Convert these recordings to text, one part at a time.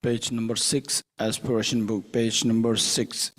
page number 6, aspiration book, page number 6.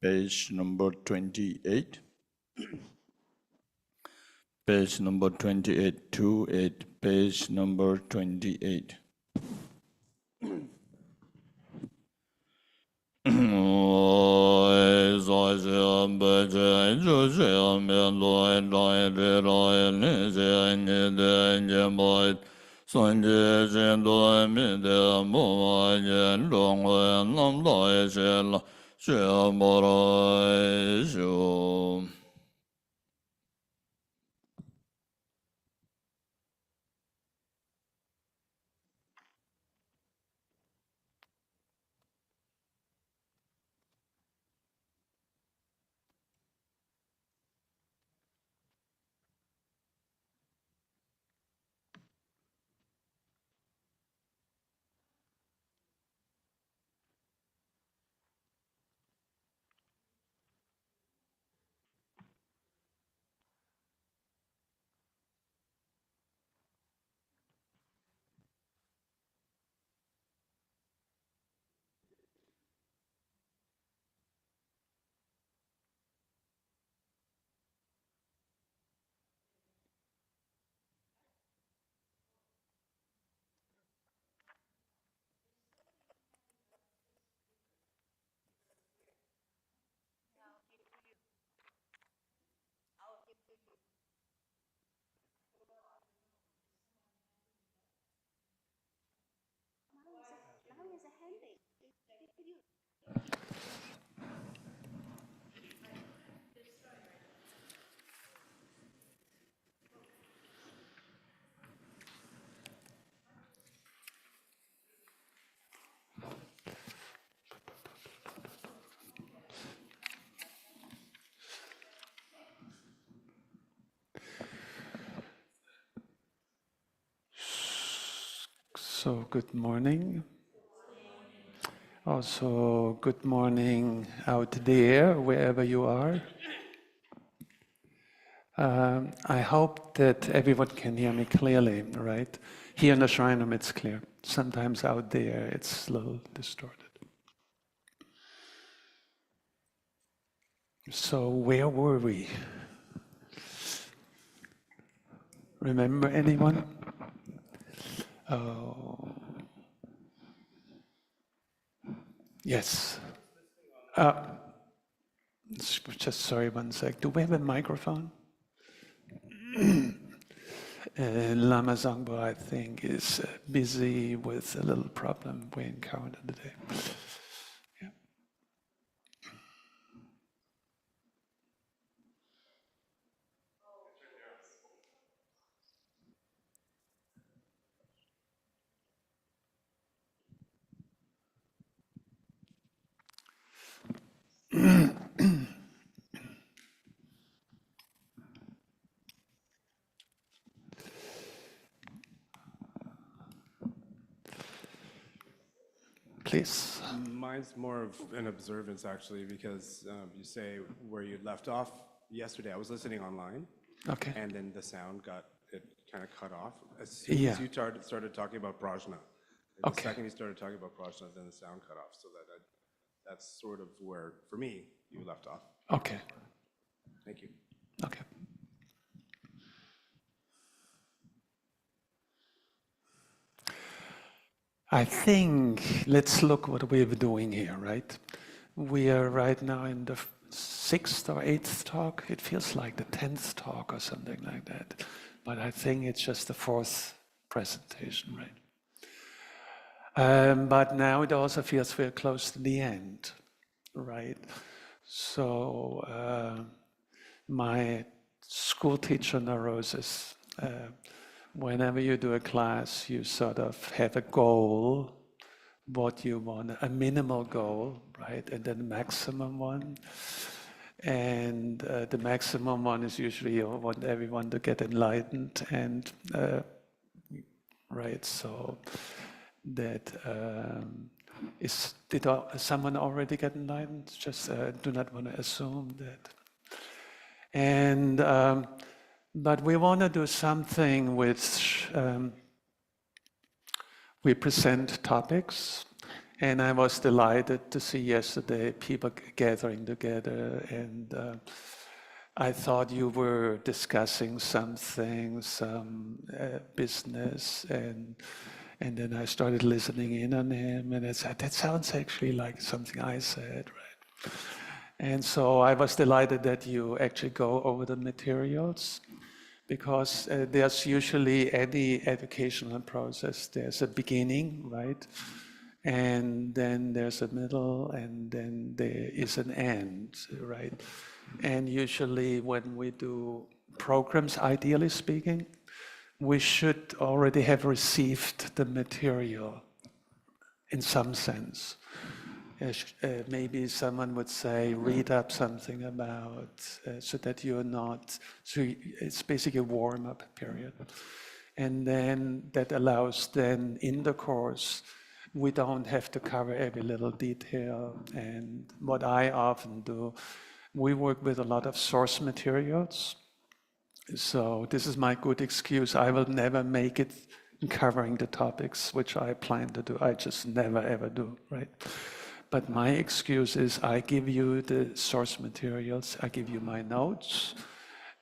Page number 28. Page number 28, 28, page number 28. Also, good morning. Also, good morning out there, wherever you are. I hope that everyone can hear me clearly, right? Here in the shrine room, it's clear. Sometimes out there, it's a little distorted. So, where were we? Remember anyone? Oh, yes. Just sorry, one sec. Do we have a microphone? Lama Zangbo, I think, is busy with a little problem we encountered today. Yeah. Please. Mine's more of an observance, actually, because you say where you left off yesterday. I was listening online, Okay. and then the sound kind of cut off. As soon as you started talking about prajna, the second you started talking about prajna, then the sound cut off. So that's sort of where, for me, you left off. Okay. Thank you. Okay. I think, let's look what we're doing here, right? We are right now in the 6th or 8th talk. It feels like the 10th talk or something like that. But I think it's just the 4th presentation, right? But now it also feels we're close to the end, right? So my school teacher neurosis, whenever you do a class, you sort of have a goal, what you want, a minimal goal, right? And then a maximum one. And the maximum one is usually you want everyone to get enlightened, and right, so that did someone already get enlightened? Just do not want to assume that. And but we want to do something which we present topics, and I was delighted to see yesterday people gathering together, and I thought you were discussing something, some business, and then I started listening in on him, and I said, that sounds actually like something I said, right? And so I was delighted that you actually go over the materials, because there's usually any educational process, there's a beginning, right? And then there's a middle, and then there is an end, right? And usually when we do programs, ideally speaking, we should already have received the material in some sense. Maybe someone would say, read up something about, so that you're not, so it's basically a warm-up period. And then that allows then in the course, we don't have to cover every little detail. And what I often do, we work with a lot of source materials. So this is my good excuse. I will never make it covering the topics which I plan to do. I just never ever do, right? But my excuse is I give you the source materials, I give you my notes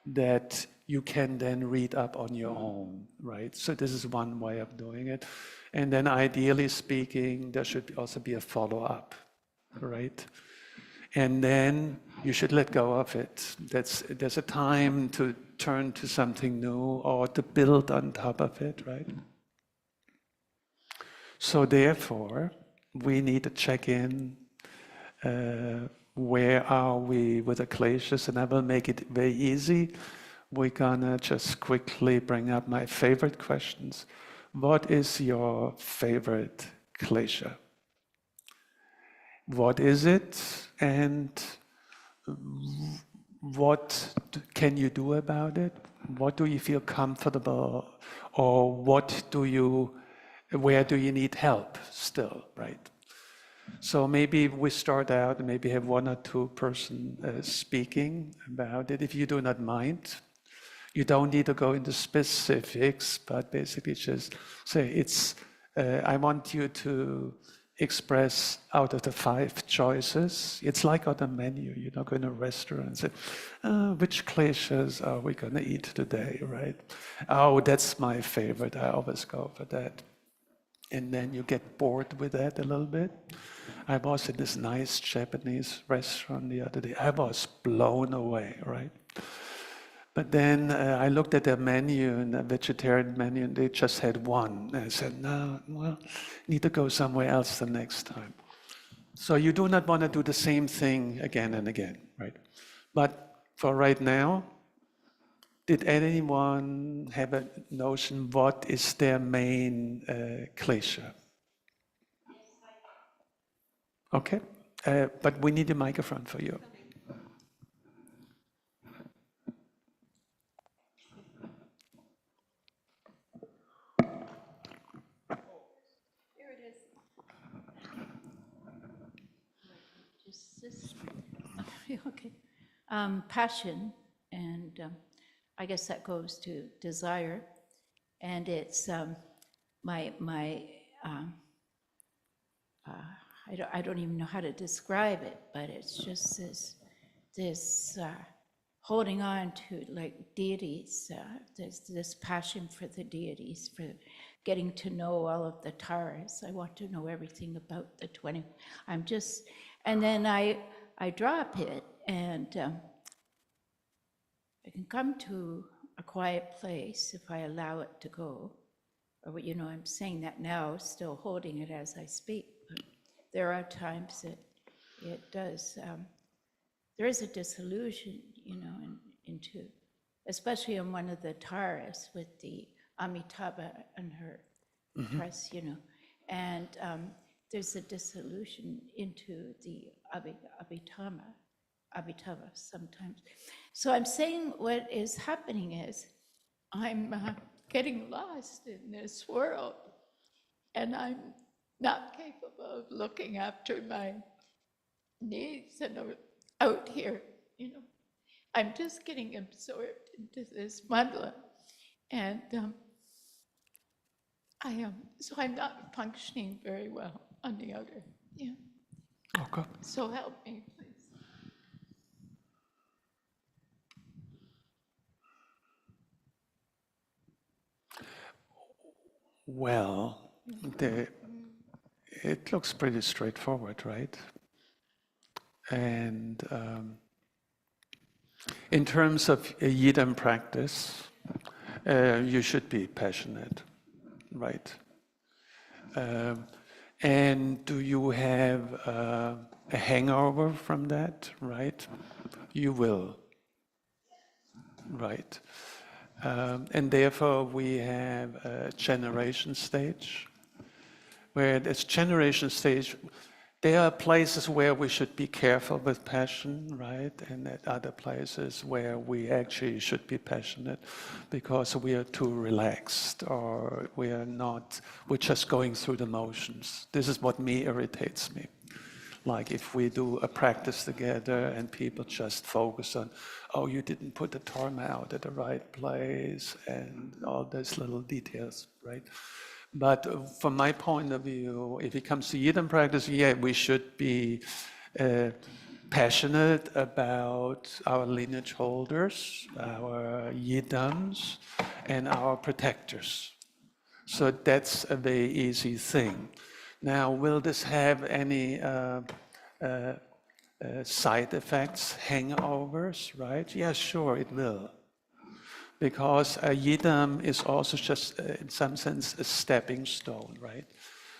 that you can then read up on your own, right? So this is one way of doing it. And then ideally speaking, there should also be a follow-up, right? And then you should let go of it. There's a time to turn to something new or to build on top of it, right? So therefore, we need to check in, where are we with the kleshas, and I will make it very easy. We're gonna just quickly bring up my favorite questions. What is your favorite klesha? What is it, and what can you do about it? What do you feel comfortable, or what do you Where do you need help still, right? So maybe we start out and maybe have one or two person speaking about it, if you do not mind. You don't need to go into specifics, but basically just say I want you to express out of the 5 choices. It's like on a menu. You're not going to a restaurant and say, which kleshas are we going to eat today, right? Oh, that's my favorite. I always go for that. And then you get bored with that a little bit. I was in this nice Japanese restaurant the other day. I was blown away, right? But then I looked at their menu, and the vegetarian menu, and they just had one. And I said, no, well, need to go somewhere else the next time. So you do not want to do the same thing again and again, right? But for right now, did anyone have a notion what is their main klesha? Okay, but we need a microphone for you. Here it is. Just this. Okay. Passion, and I guess that goes to desire, and it's I don't even know how to describe it, but it's just this holding on to like deities. There's this passion for the deities, for getting to know all of the taras. I want to know everything about the 20. And then I drop it, and I can come to a quiet place if I allow it to go. Or, I'm saying that now, still holding it as I speak. But there are times that it does. There is a disillusion, into, especially on one of the taras with the Amitabha and her dress, and there's a disillusion into the Abhitava sometimes. So I'm saying what is happening is I'm getting lost in this world, and I'm not capable of looking after my needs and out here, I'm just getting absorbed into this mandala, and so I'm not functioning very well on the outer. Yeah. Okay. So help me, please. Well, it looks pretty straightforward, right? And in terms of a yidam practice, you should be passionate, right? And do you have a hangover from that, right? You will, right? And therefore we have a generation stage, where this generation stage, there are places where we should be careful with passion, right? And at other places where we actually should be passionate because we are too relaxed, or we're just going through the motions. This is what irritates me. Like if we do a practice together and people just focus on, oh, you didn't put the dharma out at the right place, and all those little details, right? But from my point of view, if it comes to yidam practice, we should be passionate about our lineage holders, our yidams, and our protectors. So that's a very easy thing. Now, will this have any side effects, hangovers, right? Yeah, sure, it will. Because a yidam is also just, in some sense, a stepping stone, right?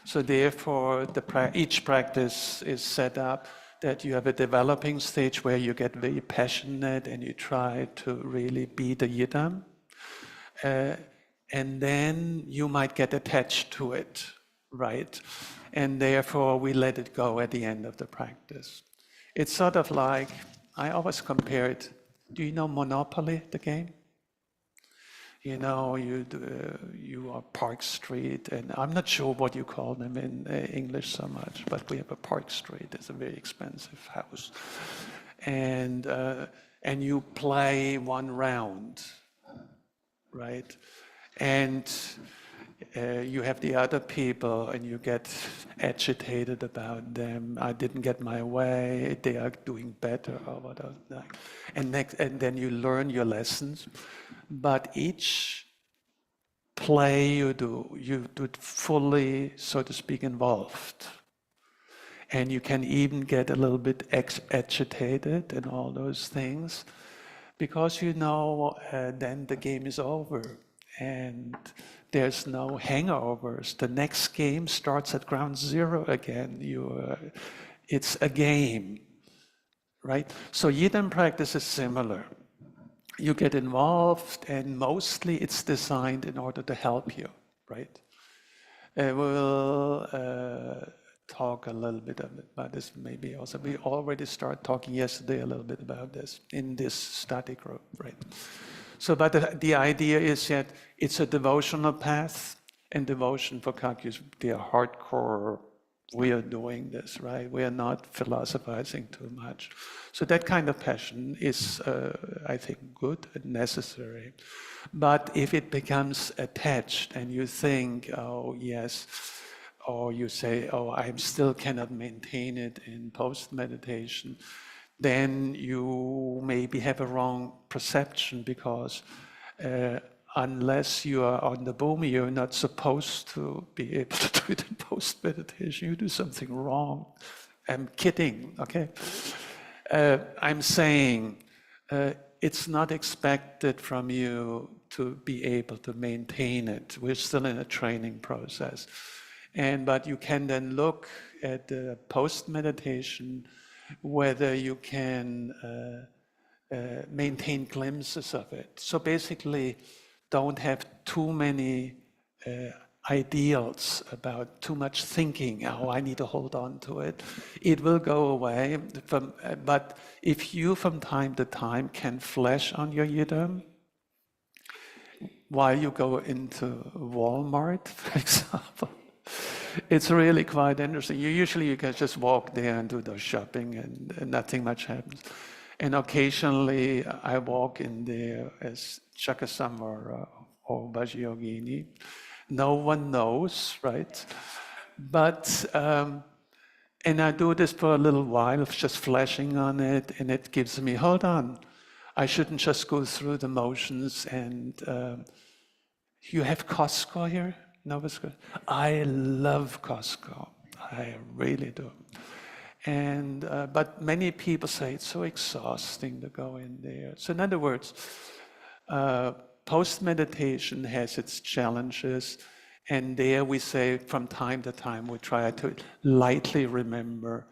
So therefore, each practice is set up that you have a developing stage where you get very passionate and you try to really be the yidam. And then you might get attached to it, right? And therefore, we let it go at the end of the practice. It's sort of like, I always compare it, do you know Monopoly, the game? You know, you are Park Street, and I'm not sure what you call them in English so much, but we have a Park Street. It's a very expensive house, and you play one round, right? And you have the other people, and you get agitated about them. I didn't get my way. They are doing better, or whatever. And then you learn your lessons. But each play you do it fully, so to speak, involved. And you can even get a little bit agitated and all those things, because you know then the game is over and there's no hangovers. The next game starts at ground zero again. It's a game, right? So Yidam practice is similar. You get involved, and mostly it's designed in order to help you, right? We'll talk a little bit about this maybe also. We already started talking yesterday a little bit about this in this study group, right? So, but the idea is that it's a devotional path, and devotion for Kakyus, they are hardcore. We are doing this, right? We are not philosophizing too much. So that kind of passion is, I think, good and necessary. But if it becomes attached and you think, oh, yes, or you say, oh, I still cannot maintain it in post-meditation, then you maybe have a wrong perception, because unless you are on the bhumi, you're not supposed to be able to do it in post-meditation. You do something wrong. I'm kidding, okay? I'm saying it's not expected from you to be able to maintain it. We're still in a training process. But you can then look at the post-meditation, whether you can maintain glimpses of it. So basically, don't have too many ideals about too much thinking. Oh, I need to hold on to it. It will go away. But if you, from time to time, can flash on your yidam while you go into Walmart, for example, it's really quite interesting. You can just walk there and do the shopping, and nothing much happens. And occasionally I walk in there as Chakasamvara or Vajrayogini. No one knows, right? But, and I do this for a little while, just flashing on it, and it gives me, hold on, I shouldn't just go through the motions. And you have Costco here, Nova Scotia? I love Costco, I really do. And but many people say it's so exhausting to go in there. So in other words, post-meditation has its challenges, and there we say from time to time we try to lightly remember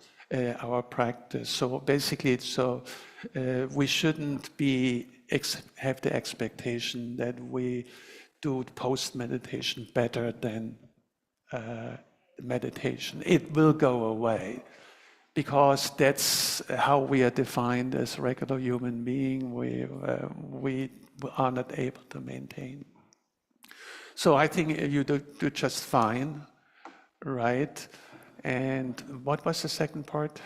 our practice. So basically, we shouldn't have the expectation that we do post-meditation better than meditation. It will go away, because that's how we are defined as regular human being. We are not able to maintain. So I think you do just fine, right? And what was the second part?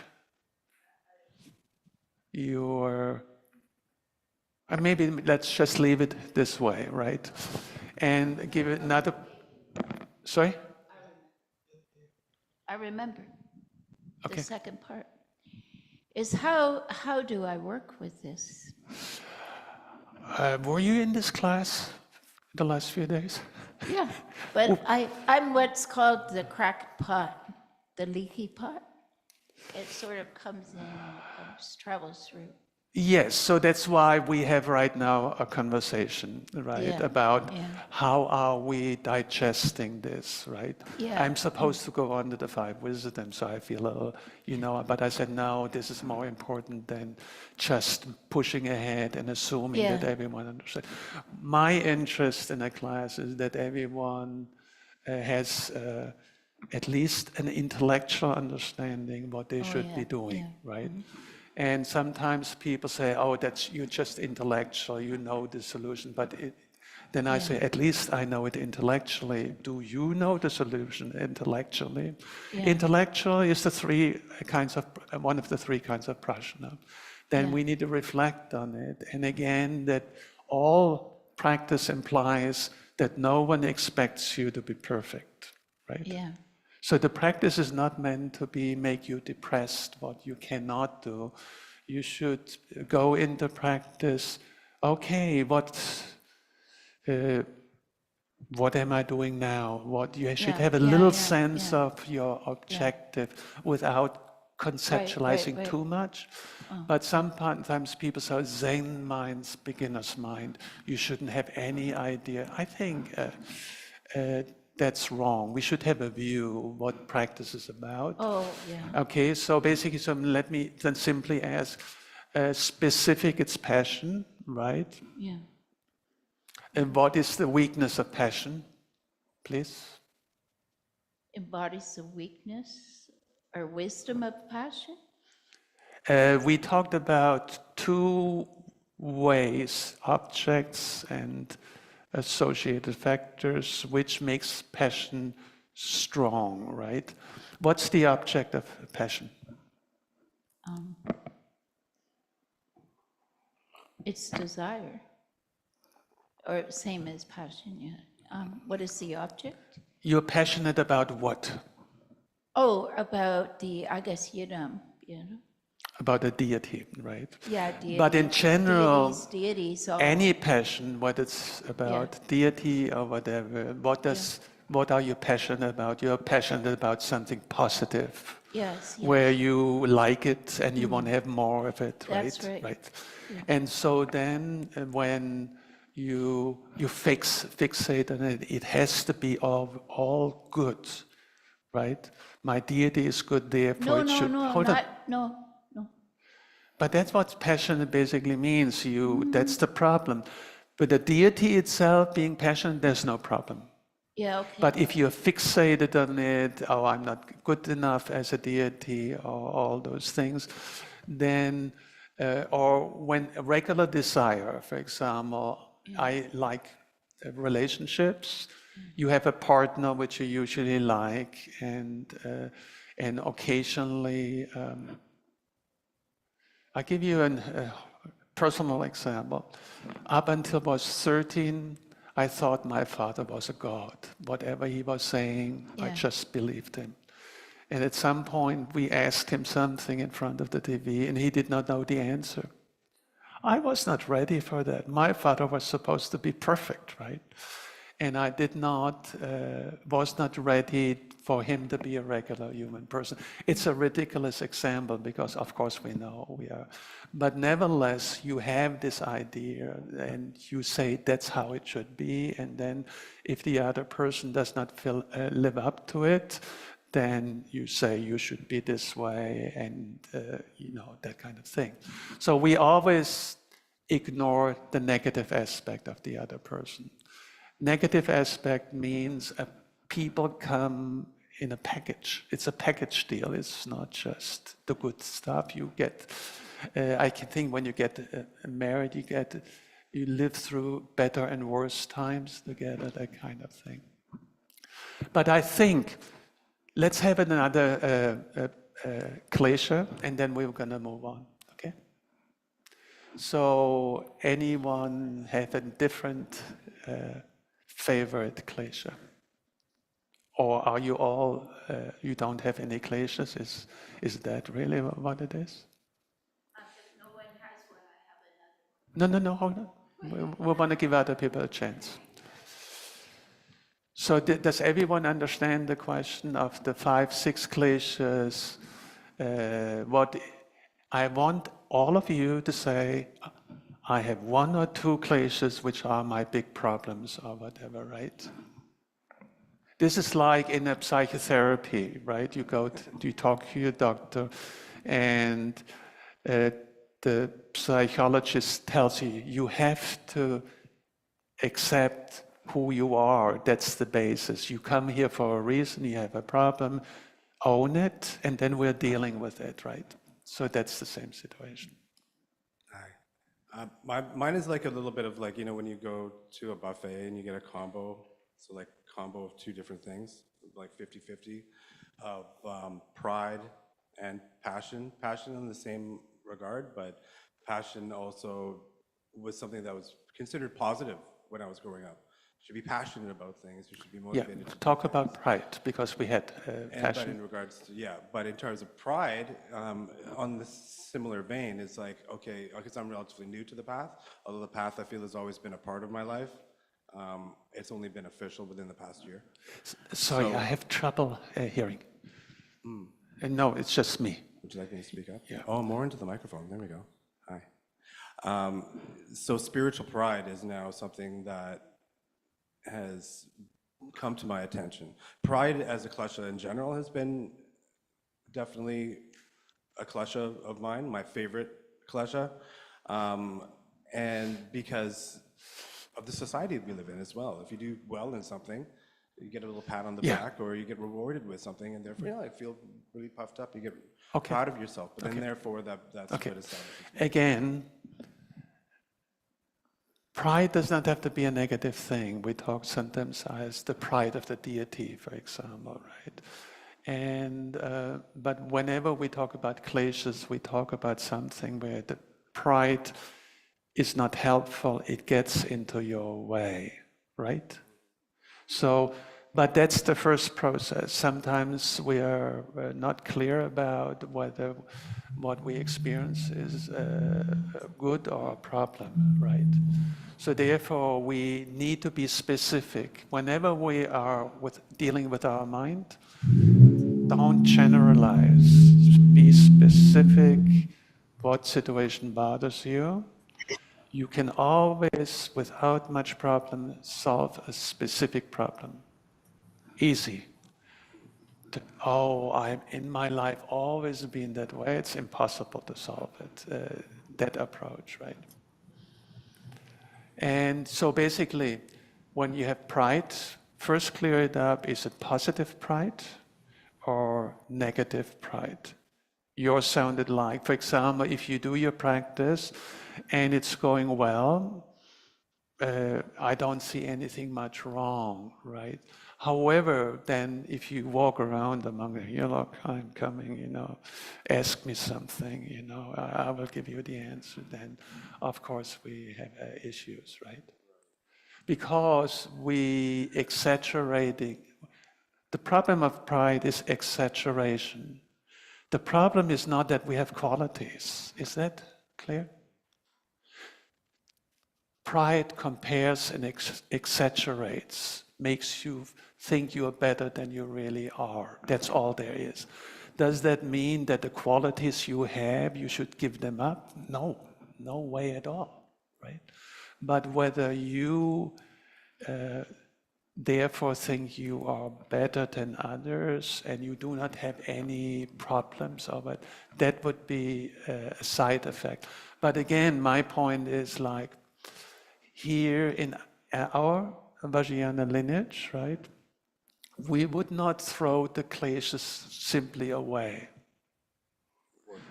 Maybe let's just leave it this way, right? And give it another, sorry? I remember. Okay. The second part is how do I work with this? Were you in this class the last few days? Yeah, but I'm what's called the cracked pot, the leaky pot. It sort of comes in, travels through. Yes, so that's why we have right now a conversation, right, about how are we digesting this, right? Yeah. I'm supposed to go on to the 5 wisdoms, so I feel a little, but I said, no, this is more important than just pushing ahead and assuming that everyone understands. My interest in a class is that everyone has at least an intellectual understanding what they should be doing, right? Mm-hmm. And sometimes people say, oh, you're just intellectual, you know the solution. But then I say, at least I know it intellectually. Do you know the solution intellectually? Yeah. Intellectual is one of the three kinds of prajna. Then we need to reflect on it. And again, that all practice implies that no one expects you to be perfect, right? Yeah. So the practice is not meant to make you depressed, what you cannot do. You should go into practice, okay, what am I doing now? You should have a little sense of your objective without conceptualizing too much. But sometimes people say Zen minds, beginner's mind. You shouldn't have any idea. I think that's wrong. We should have a view what practice is about. Oh, yeah. Okay, so basically, let me then simply ask, specific, it's passion, right? Yeah. And what is the weakness of passion, please? Embodies the weakness or wisdom of passion? We talked about two ways, objects and associated factors, which makes passion strong, right? What's the object of passion? It's desire, or same as passion, yeah. What is the object? You're passionate about what? Oh, about the, I guess, yidam, you know? About the deity, right? Yeah, deity. But in general, deities, any passion, what it's about, deity or whatever, what are you passionate about? You're passionate about something positive. Yes. Where you like it and you want to have more of it, right? That's right. Yeah. And so then when you fixate on it, it has to be all good, right? My deity is good, therefore it should... No. But that's what passion basically means. That's the problem. With the deity itself being passionate, there's no problem. Yeah, okay. But if you're fixated on it, oh, I'm not good enough as a deity, or all those things, then, or when a regular desire, for example, I like relationships. You have a partner which you usually like, and occasionally, I'll give you a personal example. Up until I was 13, I thought my father was a god. Whatever he was saying, I just believed him. And at some point, we asked him something in front of the TV, and he did not know the answer. I was not ready for that. My father was supposed to be perfect, right? And I was not ready for him to be a regular human person. It's a ridiculous example because, of course, we know we are. But nevertheless, you have this idea and you say that's how it should be. And then if the other person does not live up to it, then you say you should be this way and, that kind of thing. So we always ignore the negative aspect of the other person. Negative aspect means people come in a package. It's a package deal. It's not just the good stuff you get. I can think when you get married, you live through better and worse times together, that kind of thing. But I think, let's have another klesha, and then we're going to move on, okay? So anyone have a different favorite klesha? Or are you all, you don't have any kleshas? Is that really what it is? If no one has one, I have another. No, hold on. We want to give other people a chance. So does everyone understand the question of the 5, 6 kleshas? What I want all of you to say, I have 1 or 2 kleshas which are my big problems or whatever, right? This is like in a psychotherapy, right? You talk to your doctor, and the psychologist tells you, you have to accept who you are. That's the basis. You come here for a reason, you have a problem, own it, and then we're dealing with it, right? So that's the same situation. Hi. Mine is like a little bit of like, you know, when you go to a buffet and you get a combo, so like combo of two different things, like 50-50, of pride and passion. Passion in the same regard, but passion also was something that was considered positive when I was growing up. You should be passionate about things, you should be Yeah, motivated to do talk things. about pride, because we had But passion. in regards to, yeah, but in terms of pride, on the similar vein, it's like, okay, because I'm relatively new to the path, although the path I feel has always been a part of my life, it's only been official within the past year. Sorry, I have trouble hearing. No, it's just me. Would you like me to speak up? Yeah. Oh, more into the microphone, there we go. Hi. So spiritual pride is now something that has come to my attention. Pride as a klesha in general has been definitely a klesha of mine, my favorite klesha, and because of the society we live in as well. If you do well in something, you get a little pat on the back, or you get rewarded with something, and therefore, yeah, I feel really puffed up. You get proud of yourself, but then therefore that's what establishes. Again, pride does not have to be a negative thing. We talk sometimes as the pride of the deity, for example, right? And but whenever we talk about kleshas, we talk about something where the pride is not helpful. It gets into your way, right? So, but that's the first process. Sometimes we are not clear about whether what we experience is good or a problem, right? So therefore, we need to be specific. Whenever we are dealing with our mind, don't generalize. Be specific. What situation bothers you? You can always, without much problem, solve a specific problem. Easy. I'm in my life always been that way. It's impossible to solve it. That approach, right? And so basically, when you have pride, first clear it up. Is it positive pride or negative pride? Yours sounded like, for example, if you do your practice and it's going well, I don't see anything much wrong, right? However, then if you walk around among them, you're like, I'm coming, ask me something, I will give you the answer. Then, of course, we have issues, right? Because we exaggerating. The problem of pride is exaggeration. The problem is not that we have qualities. Is that clear? Pride compares and exaggerates, makes you think you are better than you really are. That's all there is. Does that mean that the qualities you have, you should give them up? No, no way at all, right? But whether you therefore think you are better than others and you do not have any problems of it, that would be a side effect. But again, my point is like, here in our Vajrayana lineage, right, we would not throw the kleshas simply away.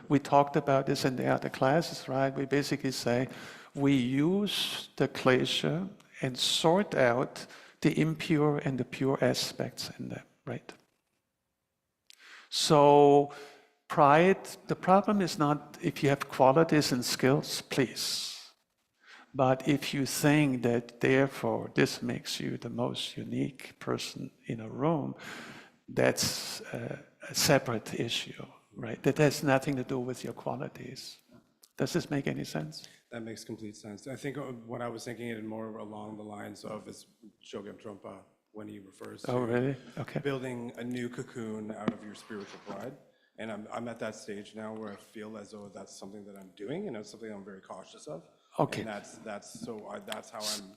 We talked about this in the other classes, right? We basically say we use the klesha and sort out the impure and the pure aspects in them, right? So pride, the problem is not if you have qualities and skills, please. But if you think that therefore this makes you the most unique person in a room, that's a separate issue, right? That has nothing to do with your qualities. Does this make any sense? That makes complete sense. I think what I was thinking it more along the lines of is Chogyam Trungpa when he refers to really? Okay. building a new cocoon out of your spiritual pride. And I'm at that stage now where I feel as though that's something that I'm doing, and it's something I'm very cautious of. Okay. And that's how I'm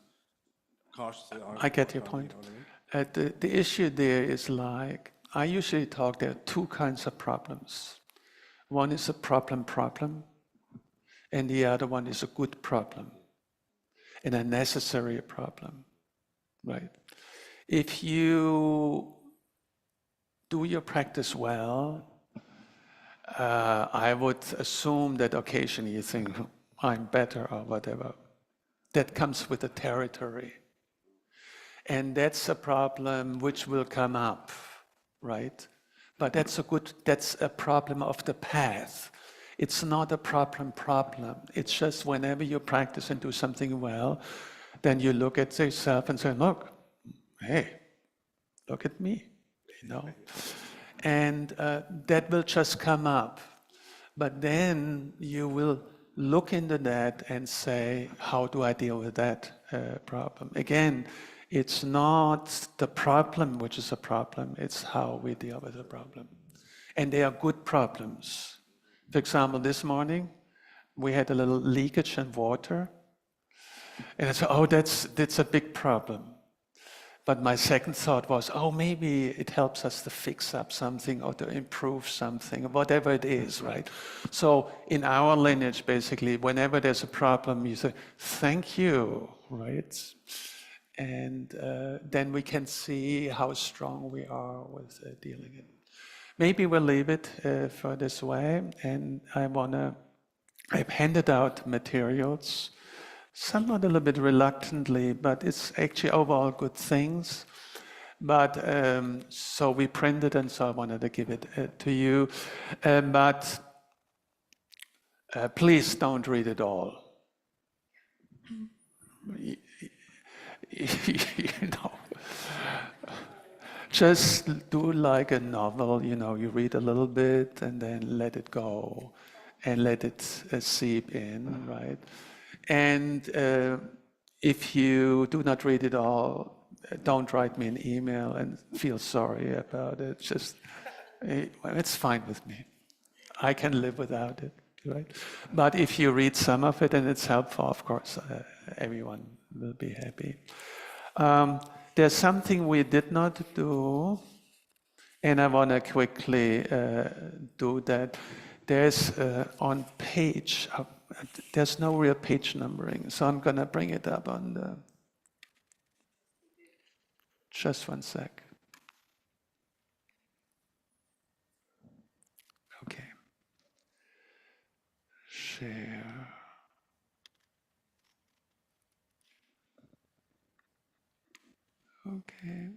cautious. I get your point. You know what I mean? The issue there is like, I usually talk, there are two kinds of problems. One is a problem, and the other one is a good problem, and a necessary problem, right? If you do your practice well, I would assume that occasionally you think, I'm better or whatever. That comes with the territory. And that's a problem which will come up, right? But that's a problem of the path. It's not a problem. It's just whenever you practice and do something well, then you look at yourself and say, look, hey, look at me, you know? And that will just come up. But then you will look into that and say, how do I deal with that problem? Again, it's not the problem which is a problem, it's how we deal with the problem. And they are good problems. For example, this morning, we had a little leakage in water. And I said, oh, that's a big problem. But my second thought was, oh, maybe it helps us to fix up something or to improve something, whatever it is, right? So in our lineage, basically, whenever there's a problem, you say, thank you, right? And then we can see how strong we are with dealing it. Maybe we'll leave it for this way. And I've handed out materials, somewhat a little bit reluctantly, but it's actually overall good things. But so we printed, and so I wanted to give it to you. But please don't read it all. You know, just do like a novel, you know, you read a little bit and then let it go and let it seep in, right? And if you do not read it all, don't write me an email and feel sorry about it. Just, well, it's fine with me. I can live without it, right? But if you read some of it and it's helpful, of course, everyone will be happy. There's something we did not do, and I want to quickly do that. There's on page, there's no real page numbering, so I'm going to bring it up on the, just one sec. Okay. Share. Okay.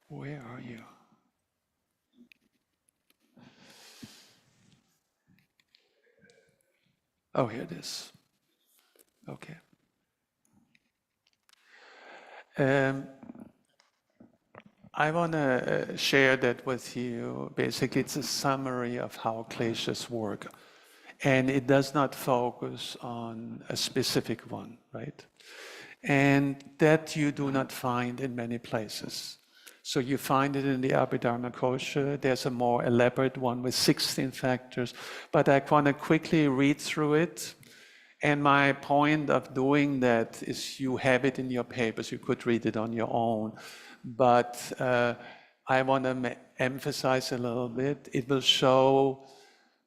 Where are you? Oh, here it is. Okay. I want to share that with you. Basically, it's a summary of how kleshas work. And it does not focus on a specific one, right? And that you do not find in many places. So you find it in the Abhidharma Kosha. There's a more elaborate one with 16 factors. But I want to quickly read through it. And my point of doing that is you have it in your papers. You could read it on your own. But I want to emphasize a little bit. It will show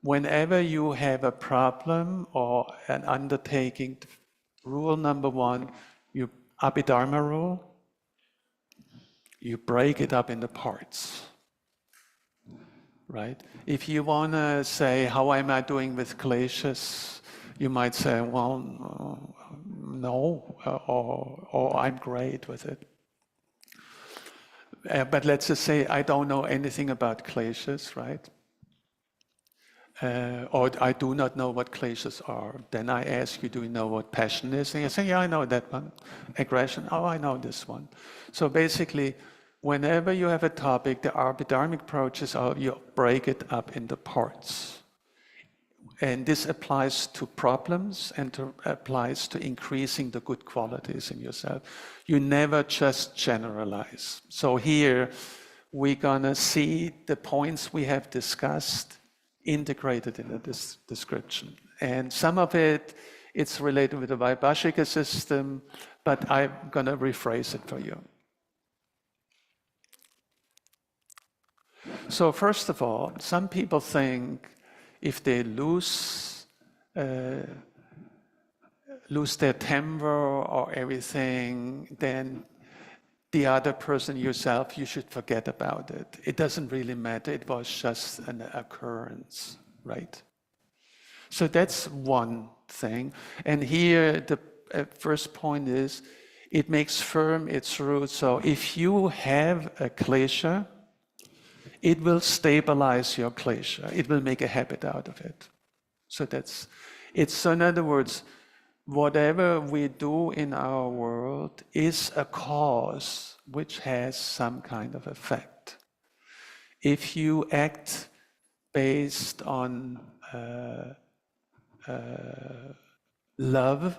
whenever you have a problem or an undertaking, rule number one, you Abhidharma rule, you break it up into parts, right? If you want to say, how am I doing with kleshas? You might say, well, no, or I'm great with it. But let's just say I don't know anything about kleshas, right? Or I do not know what kleshas are. Then I ask you, do you know what passion is? And you say, yeah, I know that one. Aggression, oh, I know this one. So basically, whenever you have a topic, the Abhidharmic approach is you break it up into parts. And this applies to problems and applies to increasing the good qualities in yourself. You never just generalize. So here, we're going to see the points we have discussed integrated in this description. And some of it, it's related with the Vaibhashika system, but I'm going to rephrase it for you. So first of all, some people think if they lose their temper or everything, then the other person, yourself, you should forget about it. It doesn't really matter. It was just an occurrence, right? So that's one thing. And here the first point is, it makes firm its roots. So if you have a klesha, it will stabilize your klesha. It will make a habit out of it. So that's it. So in other words, whatever we do in our world is a cause which has some kind of effect. If you act based on love,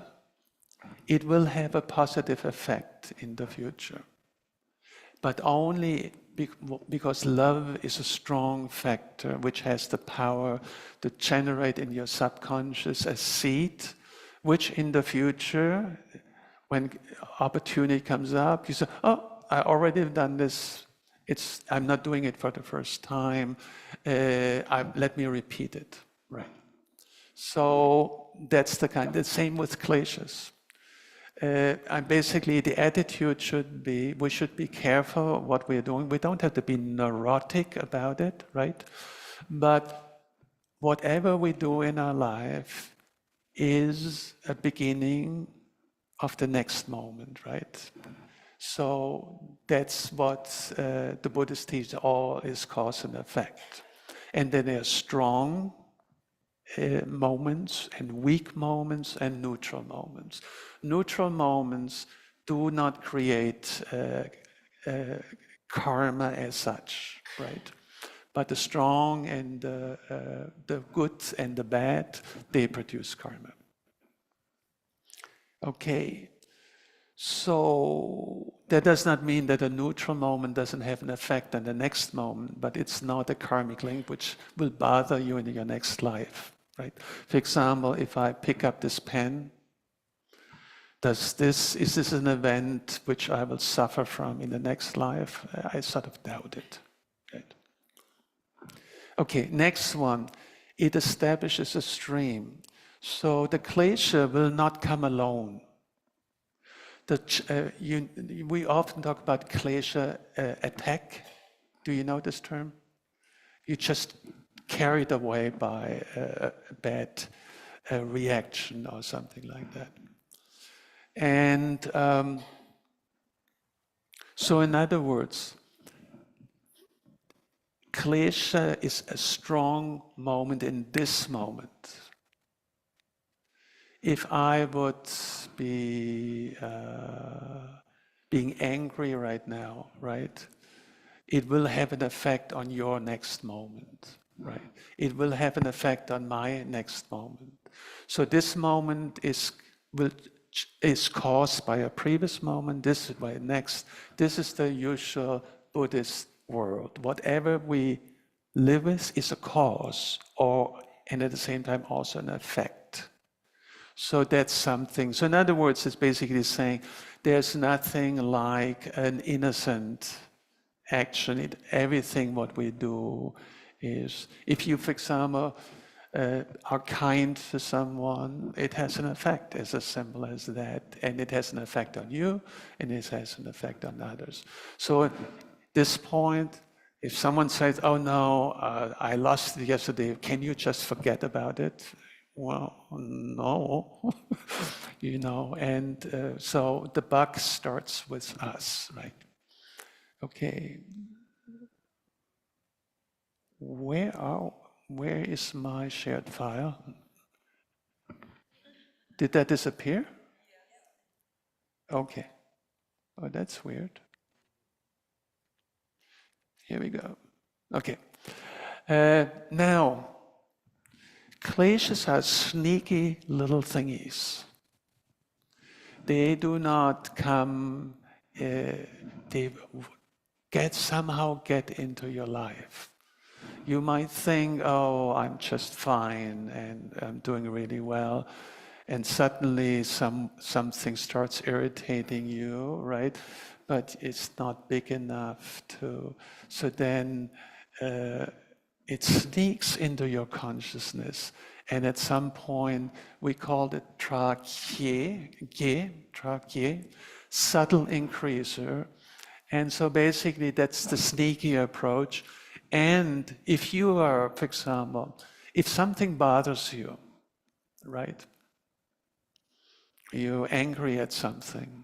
it will have a positive effect in the future. But only because love is a strong factor which has the power to generate in your subconscious a seed, which in the future, when opportunity comes up, you say, oh, I already have done this. I'm not doing it for the first time. Let me repeat it, right? So that's the same with kleshas. And basically the attitude should be, we should be careful what we're doing. We don't have to be neurotic about it, right? But whatever we do in our life is a beginning of the next moment, right? So that's what the Buddhists teach, all is cause and effect. And then there are strong moments and weak moments and neutral moments. Neutral moments do not create karma as such, right? But the strong and the good and the bad, they produce karma. Okay, so that does not mean that a neutral moment doesn't have an effect on the next moment, but it's not a karmic link which will bother you in your next life, right? For example, if I pick up this pen, is this an event which I will suffer from in the next life? I sort of doubt it, right? Okay, next one, it establishes a stream. So the klesha will not come alone. We often talk about klesha attack. Do you know this term? You just carried away by a bad reaction or something like that. And so in other words, klesha is a strong moment in this moment. If I would be being angry right now, right? It will have an effect on your next moment, right? It will have an effect on my next moment. So this moment is caused by a previous moment, this is by next. This is the usual Buddhist world. Whatever we live with is a cause, and at the same time also an effect. So that's something. So in other words, it's basically saying there's nothing like an innocent action. Everything what we do is, if you, for example, are kind to someone, it has an effect, as simple as that. And it has an effect on you, and it has an effect on others. So at this point, if someone says, oh no, I lost it yesterday, can you just forget about it? Well, no, and so the buck starts with us, right? Okay. Where is my shared file? Did that disappear? Okay. Oh, that's weird. Here we go. Okay. Now, kleshas are sneaky little thingies. They do not come, they somehow get into your life. You might think, oh, I'm just fine and I'm doing really well. And suddenly something starts irritating you, right? But it's not big enough to, so then it sneaks into your consciousness. And at some point, we called it tra-kye, subtle increaser. And so basically, that's the sneaky approach. And if you are, for example, if something bothers you, right? You're angry at something,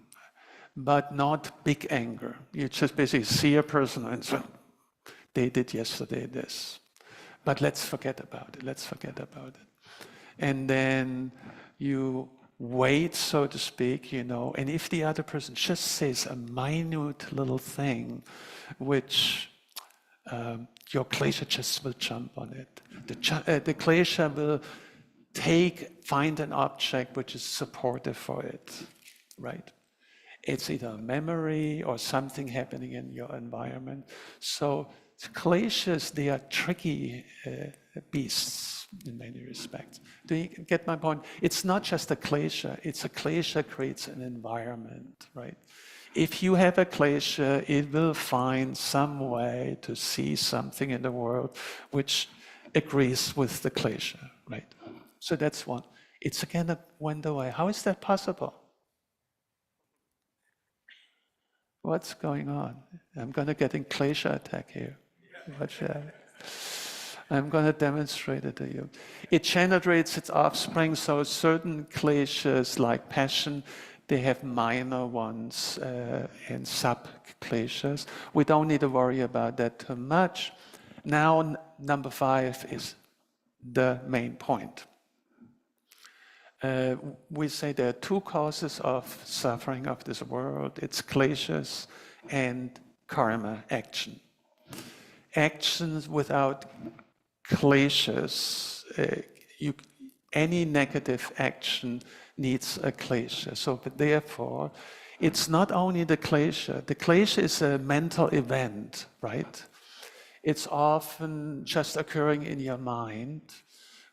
but not big anger. You just basically see a person and say, they did yesterday this, but let's forget about it. And then you wait, so to speak, and if the other person just says a minute little thing, which your klesha just will jump on it. The klesha will find an object which is supportive for it, right? It's either a memory or something happening in your environment. So kleshas, they are tricky beasts in many respects. Do you get my point? It's not just a klesha. It's a klesha creates an environment, right? If you have a klesha, it will find some way to see something in the world which agrees with the klesha, right? So that's one. It's again a window away. How is that possible? What's going on? I'm going to get a klesha attack here. Watch out. I'm going to demonstrate it to you. It generates its offspring, so certain kleshas like passion, they have minor ones and sub-kleshas. We don't need to worry about that too much. Now, number 5 is the main point. We say there are 2 causes of suffering of this world. It's kleshas and karma, action. Actions without kleshas, any negative action needs a klesha. So therefore, it's not only the klesha. The klesha is a mental event, right? It's often just occurring in your mind,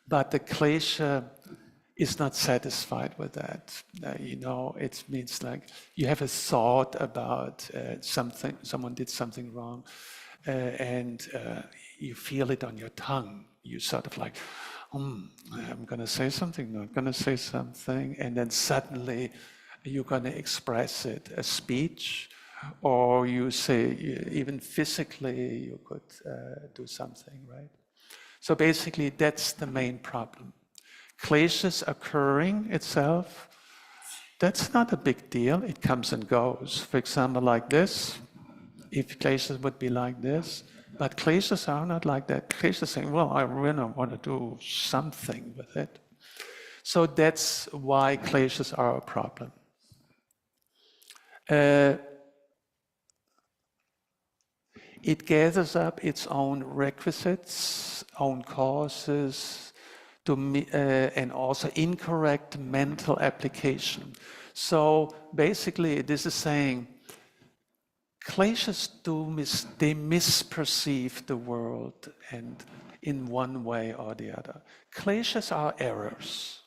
but the klesha is not satisfied with that. It means like you have a thought about something, someone did something wrong, and you feel it on your tongue. You sort of like, I'm going to say something, not going to say something, and then suddenly you're going to express it, a speech, or you say, even physically, you could do something, right? So basically, that's the main problem. Kleshas occurring itself, that's not a big deal. It comes and goes. For example, like this, if kleshas would be like this, but kleshas are not like that. Kleshas saying, well, I really want to do something with it. So that's why kleshas are a problem. It gathers up its own requisites, own causes, and also incorrect mental application. So basically, this is saying, kleshas they misperceive the world and in one way or the other. Kleshas are errors.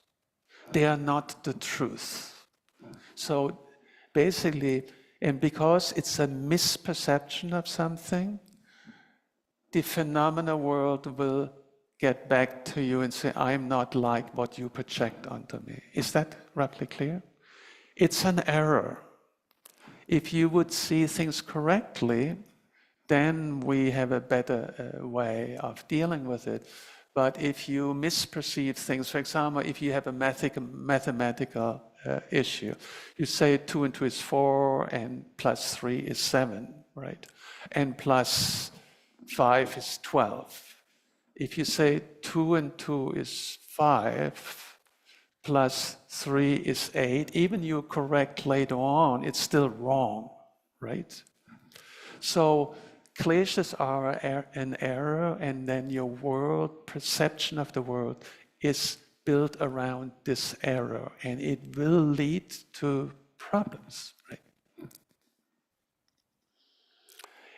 They are not the truth. So basically, and because it's a misperception of something, the phenomena world will get back to you and say, I'm not like what you project onto me. Is that roughly clear? It's an error. If you would see things correctly, then we have a better way of dealing with it. But if you misperceive things, for example, if you have a mathematical issue, you say 2 and 2 is 4 and plus 3 is 7, right? And plus 5 is 12. If you say 2 and 2 is 5, plus 3 is 8, even you correct later on, it's still wrong, right? So kleshas are an error, and then your world, perception of the world, is built around this error, and it will lead to problems, right?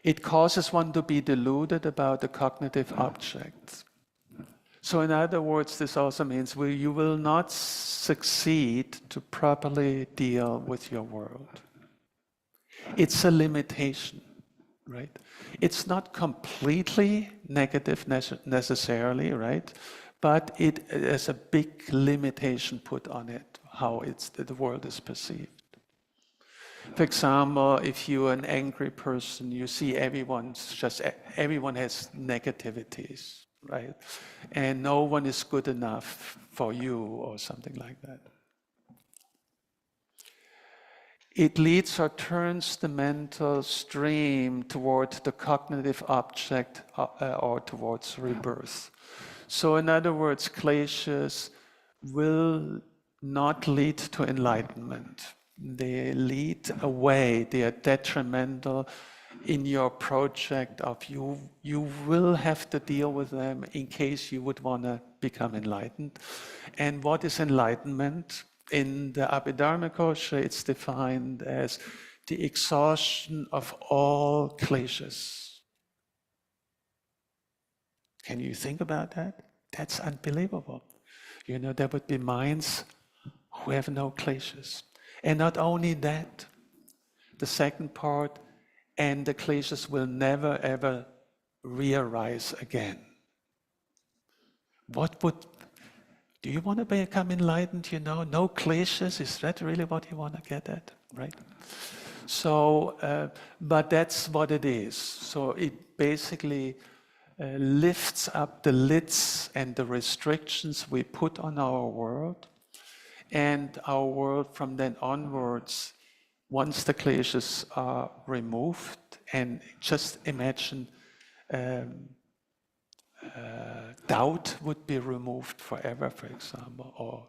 It causes one to be deluded about the cognitive objects. So in other words, this also means you will not succeed to properly deal with your world. It's a limitation, right? It's not completely negative necessarily, right? But it has a big limitation put on it, how the world is perceived. For example, if you're an angry person, you see everyone has negativities. right? And no one is good enough for you or something like that. It leads or turns the mental stream toward the cognitive object or towards rebirth. So in other words, kleshas will not lead to enlightenment. They lead away, they are detrimental in your project of you. You will have to deal with them in case you would want to become enlightened. And what is enlightenment? In the Abhidharma-kosha, it's defined as the exhaustion of all kleshas. Can you think about that? That's unbelievable. You know, there would be minds who have no kleshas. And not only that, the second part, and the kleshas will never ever re-arise again. Do you want to become enlightened, you know? No kleshas, is that really what you want to get at, right? So, but that's what it is. So it basically lifts up the lids and the restrictions we put on our world. And our world from then onwards, once the kleshas are removed, and just imagine doubt would be removed forever, for example,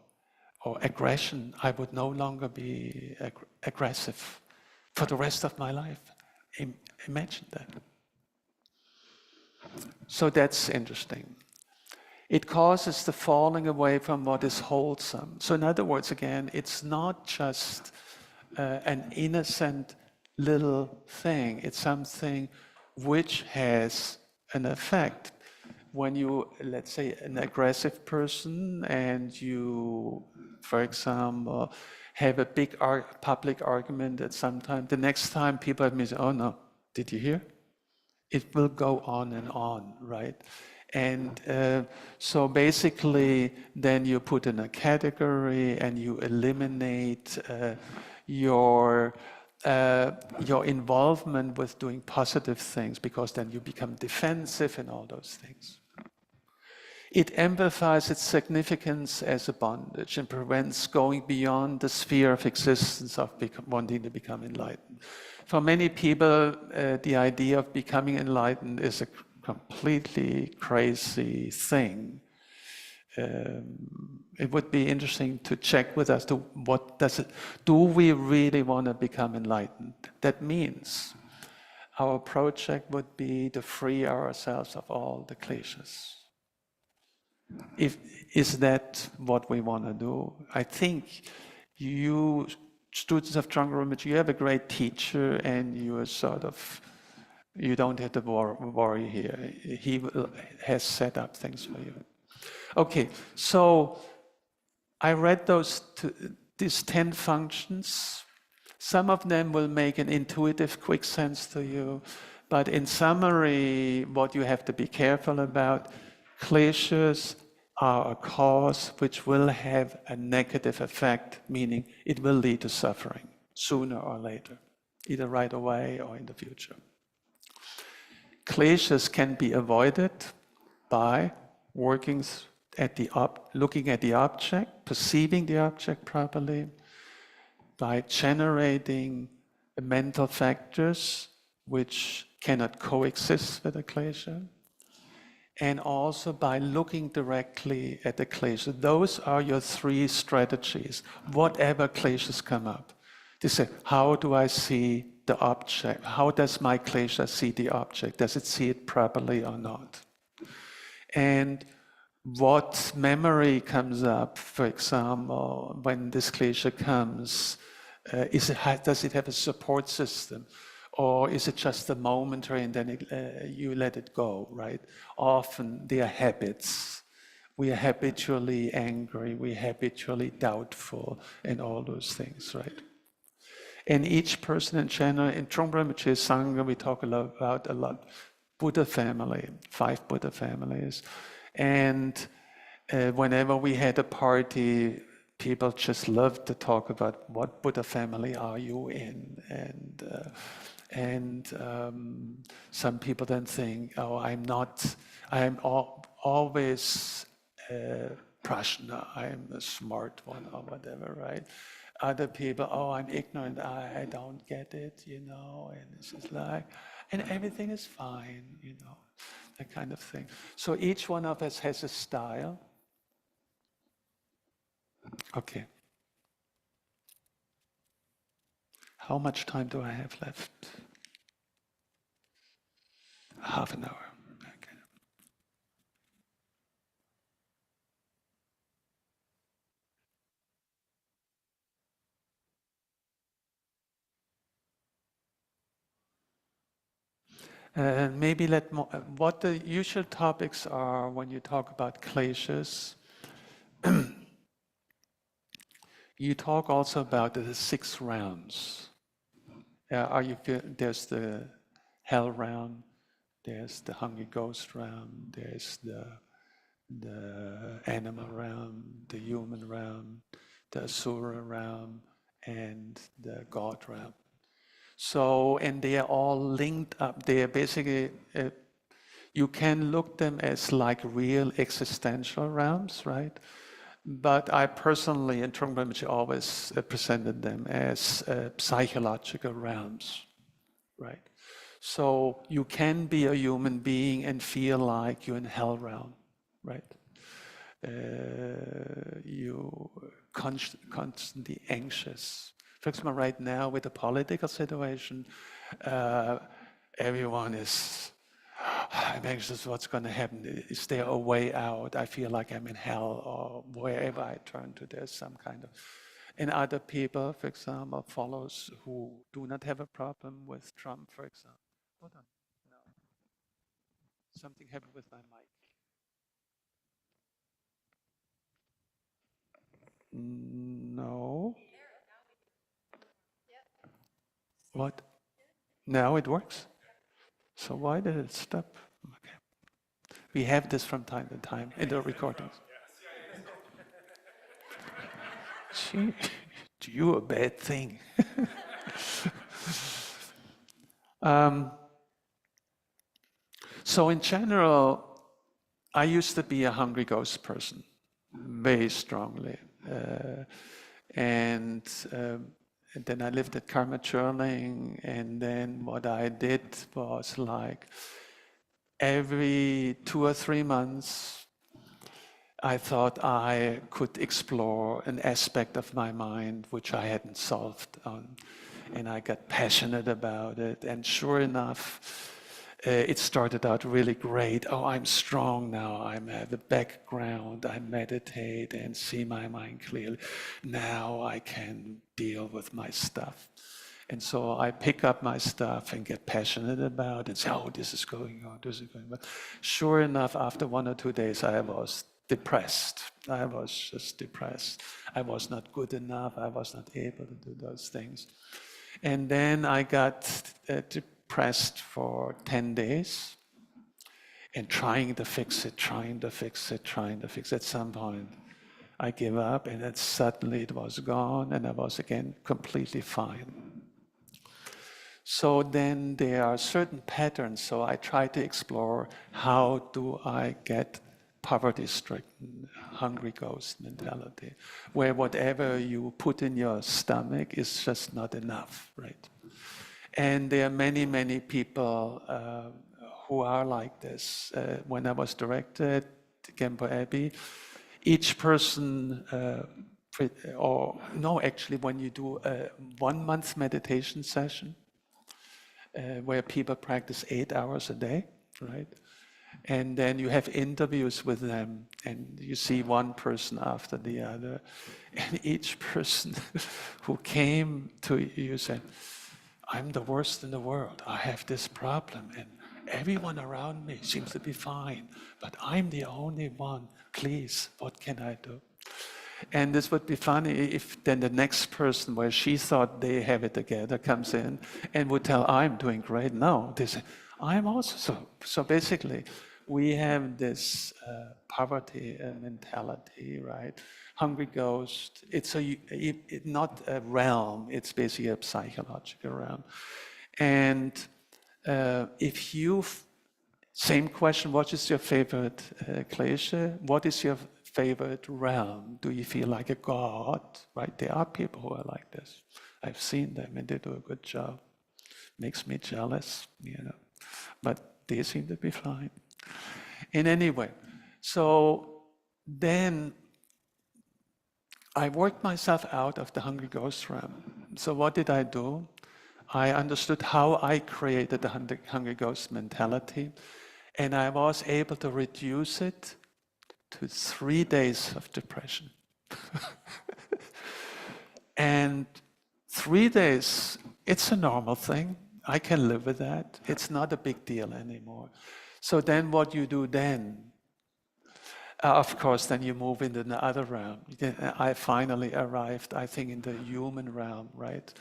or aggression. I would no longer be aggressive for the rest of my life. Imagine that. So that's interesting. It causes the falling away from what is wholesome. So in other words, again, it's not just an innocent little thing. It's something which has an effect. When you, let's say, an aggressive person and you, for example, have a big public argument at some time, the next time people have me say, oh no, did you hear? It will go on, right? And so basically, then you put in a category and you eliminate your involvement with doing positive things, because then you become defensive and all those things. It amplifies its significance as a bondage and prevents going beyond the sphere of existence of wanting to become enlightened. For many people, the idea of becoming enlightened is a completely crazy thing. It would be interesting to check with us, do we really want to become enlightened? That means our project would be to free ourselves of all the kleshas. Is that what we want to do? I think you, students of Trungpa Rinpoche, you have a great teacher, and you are you don't have to worry here. He has set up things for you. Okay, so I read these 10 functions. Some of them will make an intuitive, quick sense to you, but in summary, what you have to be careful about, kleshas are a cause which will have a negative effect, meaning it will lead to suffering sooner or later, either right away or in the future. Kleshas can be avoided by looking at the object, perceiving the object properly, by generating mental factors which cannot coexist with the klesha, and also by looking directly at the klesha. Those are your 3 strategies, whatever kleshas come up. They say, how do I see the object? How does my klesha see the object? Does it see it properly or not? And what memory comes up, for example, when this klesha comes? Does it have a support system? Or is it just a momentary and then you let it go, right? Often they are habits. We are habitually angry, we are habitually doubtful, and all those things, right? And each person in general, in Trungpa Rinpoche Sangha, we talk about a lot. Buddha family, 5 Buddha families. And whenever we had a party, people just loved to talk about what Buddha family are you in, and some people then think, oh, I'm always prashna, I'm the smart one or whatever, right? Other people, oh, I'm ignorant, I don't get it, and it's just like, and everything is fine, that kind of thing. So each one of us has a style. Okay. How much time do I have left? Half an hour. Okay. Maybe what the usual topics are when you talk about kleshas. You talk also about the 6 realms. There's the hell realm, there's the hungry ghost realm, there's the animal realm, the human realm, the asura realm, and the god realm. So, and they are all linked up. They are basically, you can look them as like real existential realms, right? But I personally, in Trungpa Rinpoche, always presented them as psychological realms, right? So you can be a human being and feel like you're in hell realm, right? You constantly anxious. For example, right now with the political situation, everyone is, I'm anxious what's going to happen. Is there a way out? I feel like I'm in hell, or wherever I turn to, there's some kind of. And other people, for example, follows who do not have a problem with Trump, for example. Hold on. No. Something happened with my mic. No. What? Now it works? So why did it stop? Okay. We have this from time to time in the recordings. Gee, you a bad thing. So in general, I used to be a hungry ghost person, very strongly. And then I lived at karma journaling, and then what I did was like every 2 or 3 months, I thought I could explore an aspect of my mind which I hadn't solved on. And I got passionate about it. And sure enough, it started out really great. Oh, I'm strong now. I have a background. I meditate and see my mind clearly. Now I can deal with my stuff. And so I pick up my stuff and get passionate about it and say, oh, this is going on, this is going on. Sure enough, after 1 or 2 days, I was depressed. I was just depressed. I was not good enough. I was not able to do those things. And then I got depressed for 10 days and trying to fix it. At some point, I gave up, and then suddenly it was gone, and I was again completely fine. So then there are certain patterns. So I try to explore, how do I get poverty-stricken, hungry ghost mentality, where whatever you put in your stomach is just not enough, right? And there are many, many people who are like this. When I was directed to Genpo Abbey, each person, when you do a 1-month meditation session, where people practice 8 hours a day, right? And then you have interviews with them, and you see one person after the other, and each person who came to you said, I'm the worst in the world. I have this problem, and everyone around me seems to be fine, but I'm the only one. Please, what can I do? And this would be funny if then the next person, where she thought they have it together, comes in and would tell, I'm doing great. No, they say, I'm also. So basically, we have this poverty mentality, right? Hungry ghost, it's not a realm, it's basically a psychological realm. And if you Same question, what is your favorite klesha? What is your favorite realm? Do you feel like a god? Right? There are people who are like this. I've seen them and they do a good job. Makes me jealous, but they seem to be fine. In any way, so then I worked myself out of the Hungry Ghost realm. So what did I do? I understood how I created the Hungry Ghost mentality, and I was able to reduce it to 3 days of depression. And 3 days, it's a normal thing. I can live with that. It's not a big deal anymore. So then what you do then? Of course, then you move into the other realm. I finally arrived, I think, in the human realm, right?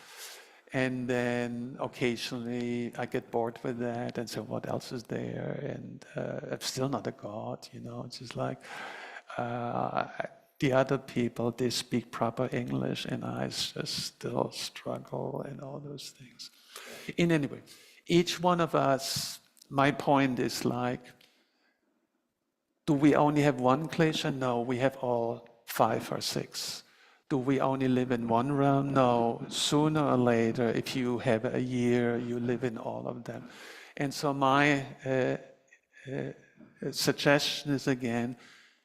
And then occasionally I get bored with that and say, what else is there? And I'm still not a god, It's just like the other people, they speak proper English and I just still struggle and all those things. In any way, each one of us, my point is like, do we only have one klesha? No, we have all 5 or 6. Do we only live in one realm? No, sooner or later, if you have a year, you live in all of them. And so my suggestion is again,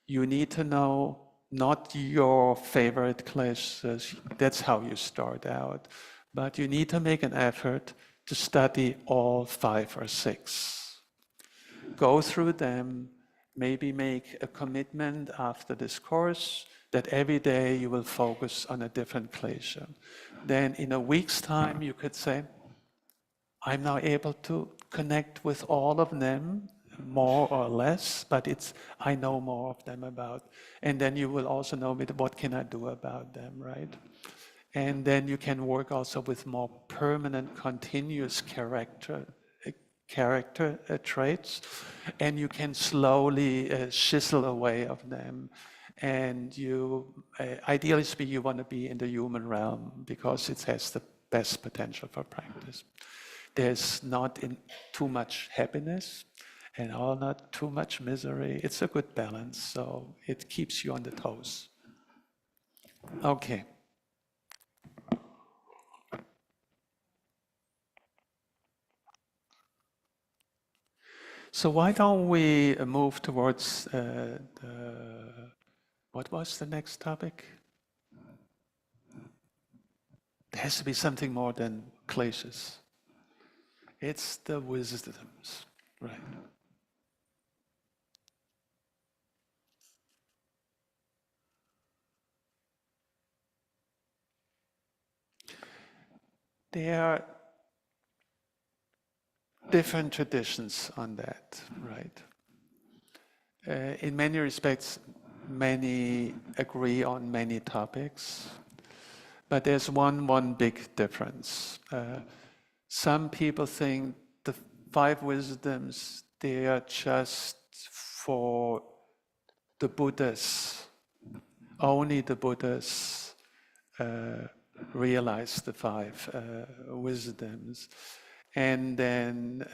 you need to know not your favorite kleshas, that's how you start out, but you need to make an effort to study all 5 or 6. Go through them, maybe make a commitment after this course that every day you will focus on a different klesha. Then in a week's time, you could say, I'm now able to connect with all of them, more or less, but I know more of them about. And then you will also know what can I do about them, right? And then you can work also with more permanent, continuous character traits, and you can slowly chisel away of them. And you, ideally speaking, you want to be in the human realm because it has the best potential for practice. There's not too much happiness and not too much misery. It's a good balance, so it keeps you on the toes. Okay. So why don't we move towards what was the next topic? There has to be something more than kleshas. It's the wisdoms, right? There are different traditions on that, right? In many respects, many agree on many topics, but there's one big difference. Some people think the 5 wisdoms, they are just for the Buddhas. Only the Buddhas realize the 5 wisdoms. And then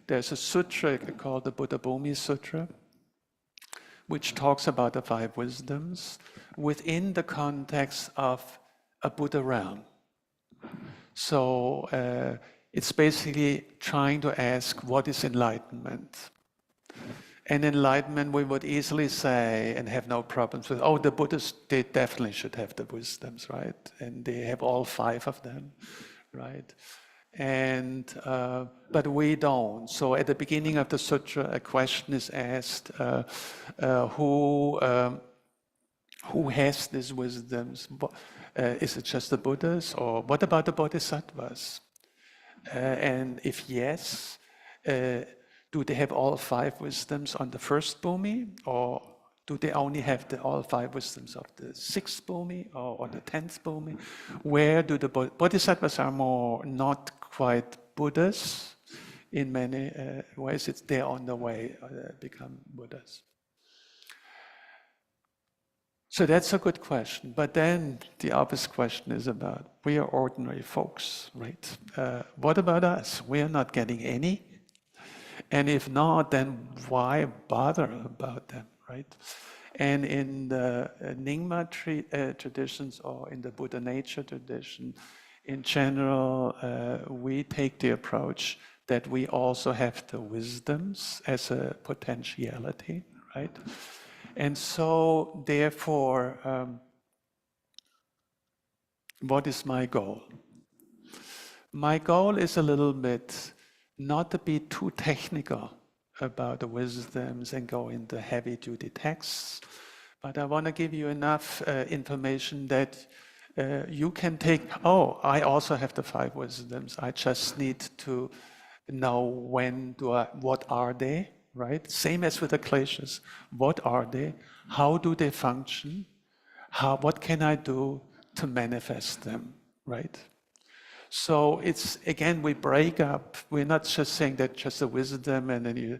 there's a sutra called the Buddha Bhumi Sutra, which talks about the 5 wisdoms within the context of a Buddha realm. So it's basically trying to ask, what is enlightenment? And enlightenment, we would easily say, and have no problems with, the Buddhists, they definitely should have the wisdoms, right? And they have all 5 of them, right? And but we don't. So at the beginning of the sutra, a question is asked: who has these wisdoms? Is it just the Buddhas, or what about the Bodhisattvas? And if yes, do they have all 5 wisdoms on the first bhumi, or do they only have all 5 wisdoms of the 6th bhumi or the 10th bhumi? Where do the Bodhisattvas are more not quite Buddhas in many ways? They're on the way to become Buddhas. So that's a good question. But then the obvious question is about, we are ordinary folks, right? What about us? We are not getting any. And if not, then why bother about them, right? And in the Nyingma traditions or in the Buddha nature tradition, in general, we take the approach that we also have the wisdoms as a potentiality, right? And so, therefore, what is my goal? My goal is a little bit not to be too technical about the wisdoms and go into heavy-duty texts, but I want to give you enough information that you can take, oh, I also have the 5 wisdoms. I just need to know what are they, right? Same as with the kleshas. What are they? How do they function? What can I do to manifest them, right? So it's, again, we break up. We're not just saying that just a wisdom and then you,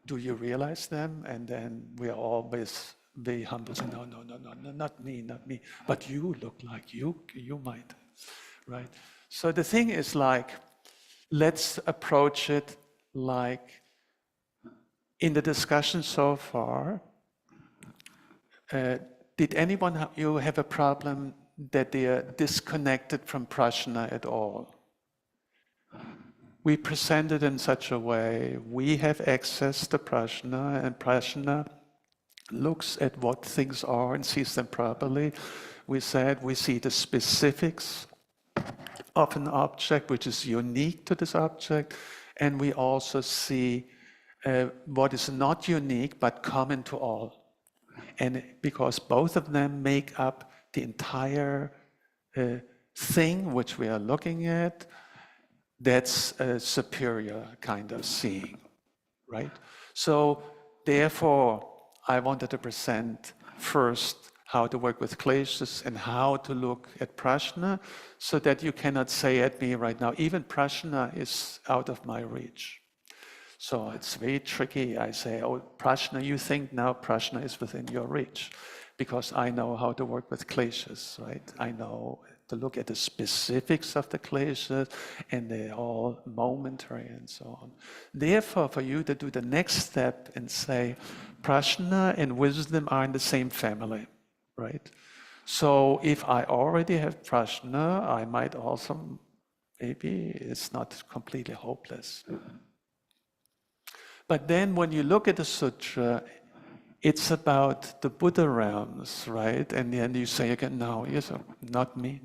do you realize them? And then we are always very humble, saying, no, not me. But you look like you might, right? So the thing is like, let's approach it like, in the discussion so far, did anyone you have a problem that they are disconnected from prajna at all? We present it in such a way, we have access to prajna, and prajna looks at what things are and sees them properly. We said we see the specifics of an object which is unique to this object, and we also see what is not unique but common to all. And because both of them make up the entire thing which we are looking at, that's a superior kind of seeing, right? So therefore, I wanted to present first how to work with kleshas and how to look at prajna, so that you cannot say at me right now, even prajna is out of my reach. So it's very tricky. I say, oh, prajna, you think now prajna is within your reach, because I know how to work with kleshas, right? I know to look at the specifics of the kleshas, and they're all momentary and so on. Therefore, for you to do the next step and say, prajna and wisdom are in the same family, right? So if I already have prajna, I might also, maybe it's not completely hopeless. But then when you look at the sutra, it's about the Buddha realms, right? And then you say again, no, yes, not me.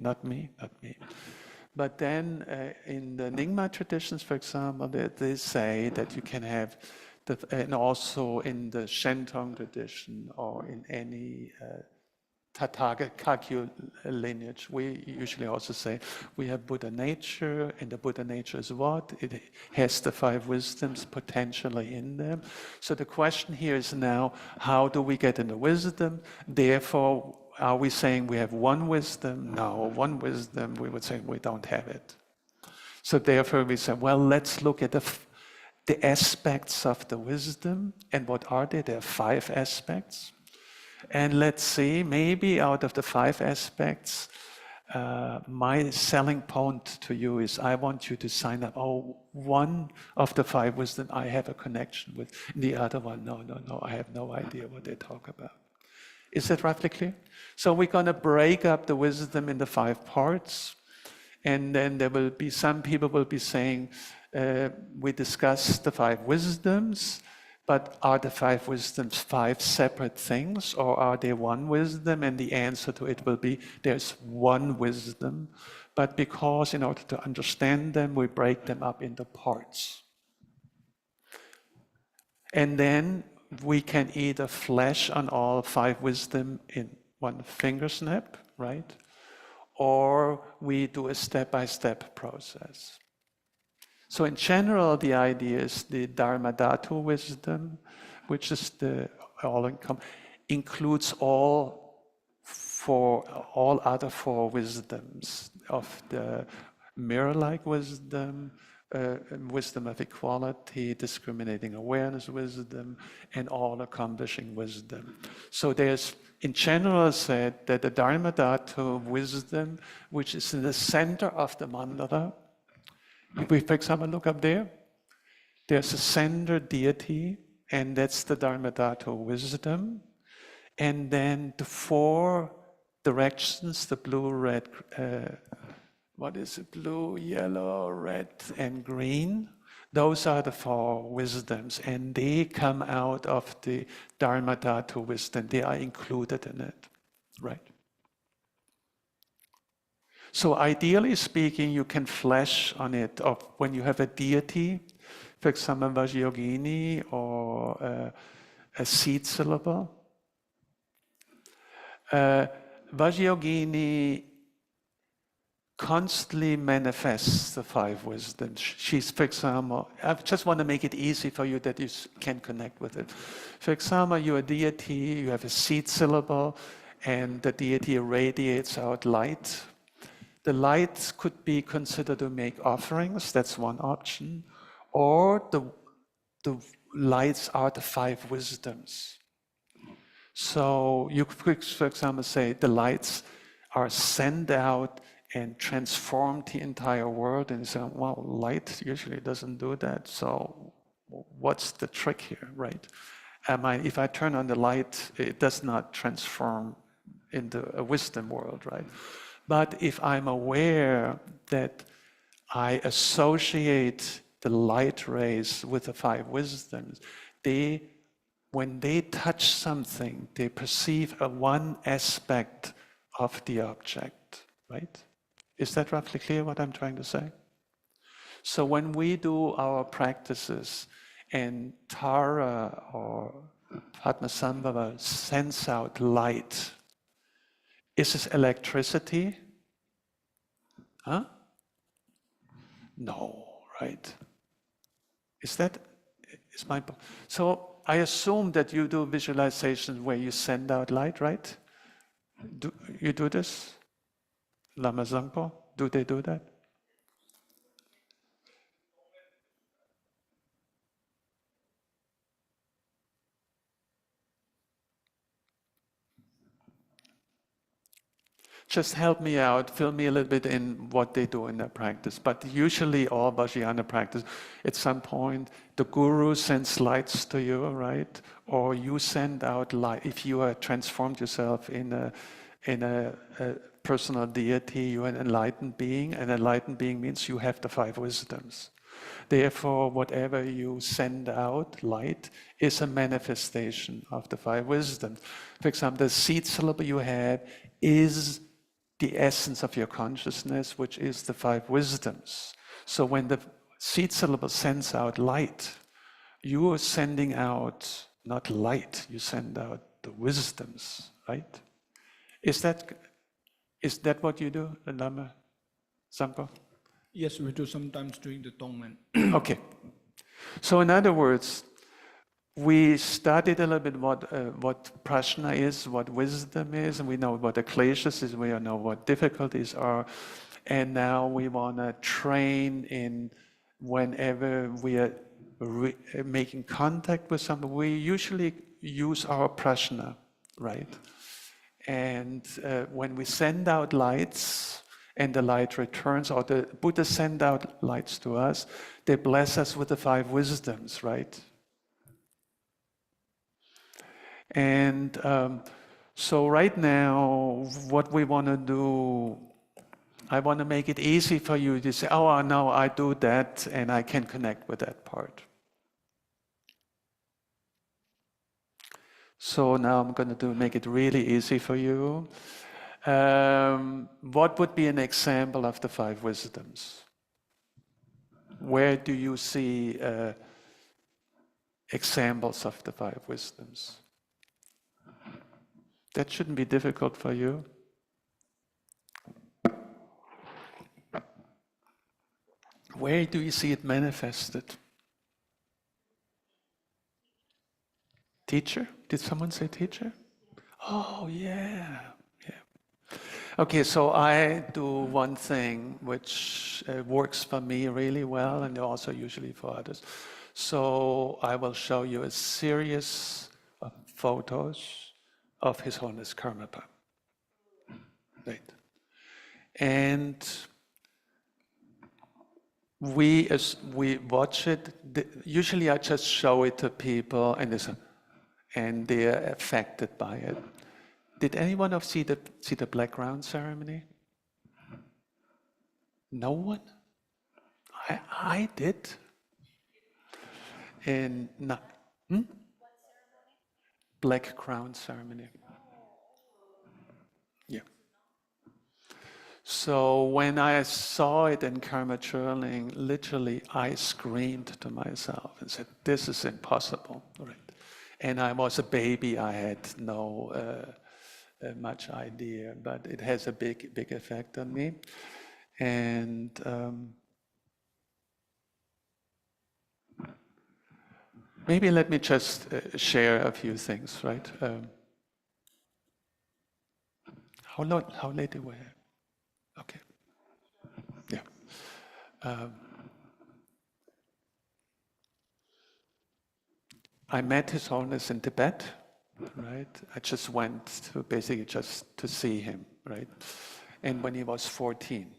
But then in the Nyingma traditions, for example, they say that you can have, and also in the Shentong tradition or in any Tathagata lineage, we usually also say we have Buddha nature, and the Buddha nature is what? It has the 5 wisdoms potentially in them. So the question here is now, how do we get into wisdom? Therefore, are we saying we have 1 wisdom? No, 1 wisdom, we would say we don't have it. So therefore we say, well, let's look at the aspects of the wisdom. And what are they? There are 5 aspects. And let's see, maybe out of the 5 aspects, my selling point to you is I want you to sign up. Oh, 1 of the 5 wisdom I have a connection with. The other one, no, I have no idea what they talk about. Is that roughly clear? So we're going to break up the wisdom into 5 parts. And then there will be, some people will be saying, we discussed the 5 wisdoms, but are the 5 wisdoms 5 separate things, or are they 1 wisdom? And the answer to it will be, there's 1 wisdom, but because in order to understand them, we break them up into parts. And then we can either flash on all 5 wisdom in 1 finger snap, right? Or we do a step-by-step process. So in general, the idea is the Dharma Dhatu wisdom, which is the all-income, includes all other 4 wisdoms of the mirror-like wisdom, wisdom of equality, discriminating awareness wisdom, and all-accomplishing wisdom. So there's, in general, said that the Dharma Dhatu wisdom, which is in the center of the mandala, If we, for example, look up there, there's a sender deity, and that's the Dharmadhatu wisdom. And then the four directions, the blue, red, what is it? Blue, yellow, red, and green. Those are the four wisdoms, and they come out of the Dharmadhatu wisdom. They are included in it, right? So ideally speaking, you can flesh on it of when you have a deity, for example, Vajrayogini or a seed syllable. Vajrayogini constantly manifests the five wisdoms. She's, for example, I just want to make it easy for you that you can connect with it. For example, you're a deity, you have a seed syllable, and the deity radiates out light. The light could be considered to make offerings, that's one option, or the lights are the five wisdoms. So you could, for example, say the lights are sent out and transform the entire world, and you say, well, light usually doesn't do that, so what's the trick here, right? If I turn on the light, it does not transform into a wisdom world, right? But if I'm aware that I associate the light rays with the five wisdoms, when they touch something, they perceive one aspect of the object, right? Is that roughly clear what I'm trying to say? So when we do our practices and Tara or Padmasambhava sends out light, is this electricity? Huh? No, right? Is my... So I assume that you do visualizations where you send out light, right? Do you do this? Lama Zangpo, do they do that? Just help me out, fill me a little bit in what they do in their practice. But usually all Vajrayana practice, at some point, the guru sends lights to you, right? Or you send out light. If you are transformed yourself in a personal deity, you're an enlightened being. An enlightened being means you have the five wisdoms. Therefore, whatever you send out, light, is a manifestation of the five wisdoms. For example, the seed syllable you have is the essence of your consciousness, which is the five wisdoms. So when the seed syllable sends out light, you are sending out not light, you send out the wisdoms, right? Is that what you do, Lama Zampo? Yes, we do sometimes during the Tonglen. Okay. So in other words, we studied a little bit what prajna is, what wisdom is, and we know what the kleshas is, we know what difficulties are, and now we want to train in whenever we are making contact with somebody, we usually use our prajna, right? And when we send out lights, and the light returns, or the Buddha send out lights to us, they bless us with the five wisdoms, right? And so right now, what we want to do, I want to make it easy for you to say, oh, no, I do that, and I can connect with that part. So now I'm going to make it really easy for you. What would be an example of the five wisdoms? Where do you see examples of the five wisdoms? That shouldn't be difficult for you. Where do you see it manifested? Teacher? Did someone say teacher? Oh, yeah. Okay, so I do one thing which works for me really well, and also usually for others. So I will show you a series of photos of His Holiness Karmapa. Right. And as we watch it, usually I just show it to people and they're affected by it. Did anyone of see the background ceremony? No one? I did. And Black crown ceremony. Yeah. So when I saw it in karma journaling, literally I screamed to myself and said, "This is impossible." Right? And I was a baby. I had no much idea, but it has a big effect on me. And maybe let me just share a few things, right? How late do we have? Okay. Yeah. I met His Holiness in Tibet, right? I just went to basically just to see him, right? And when he was 14,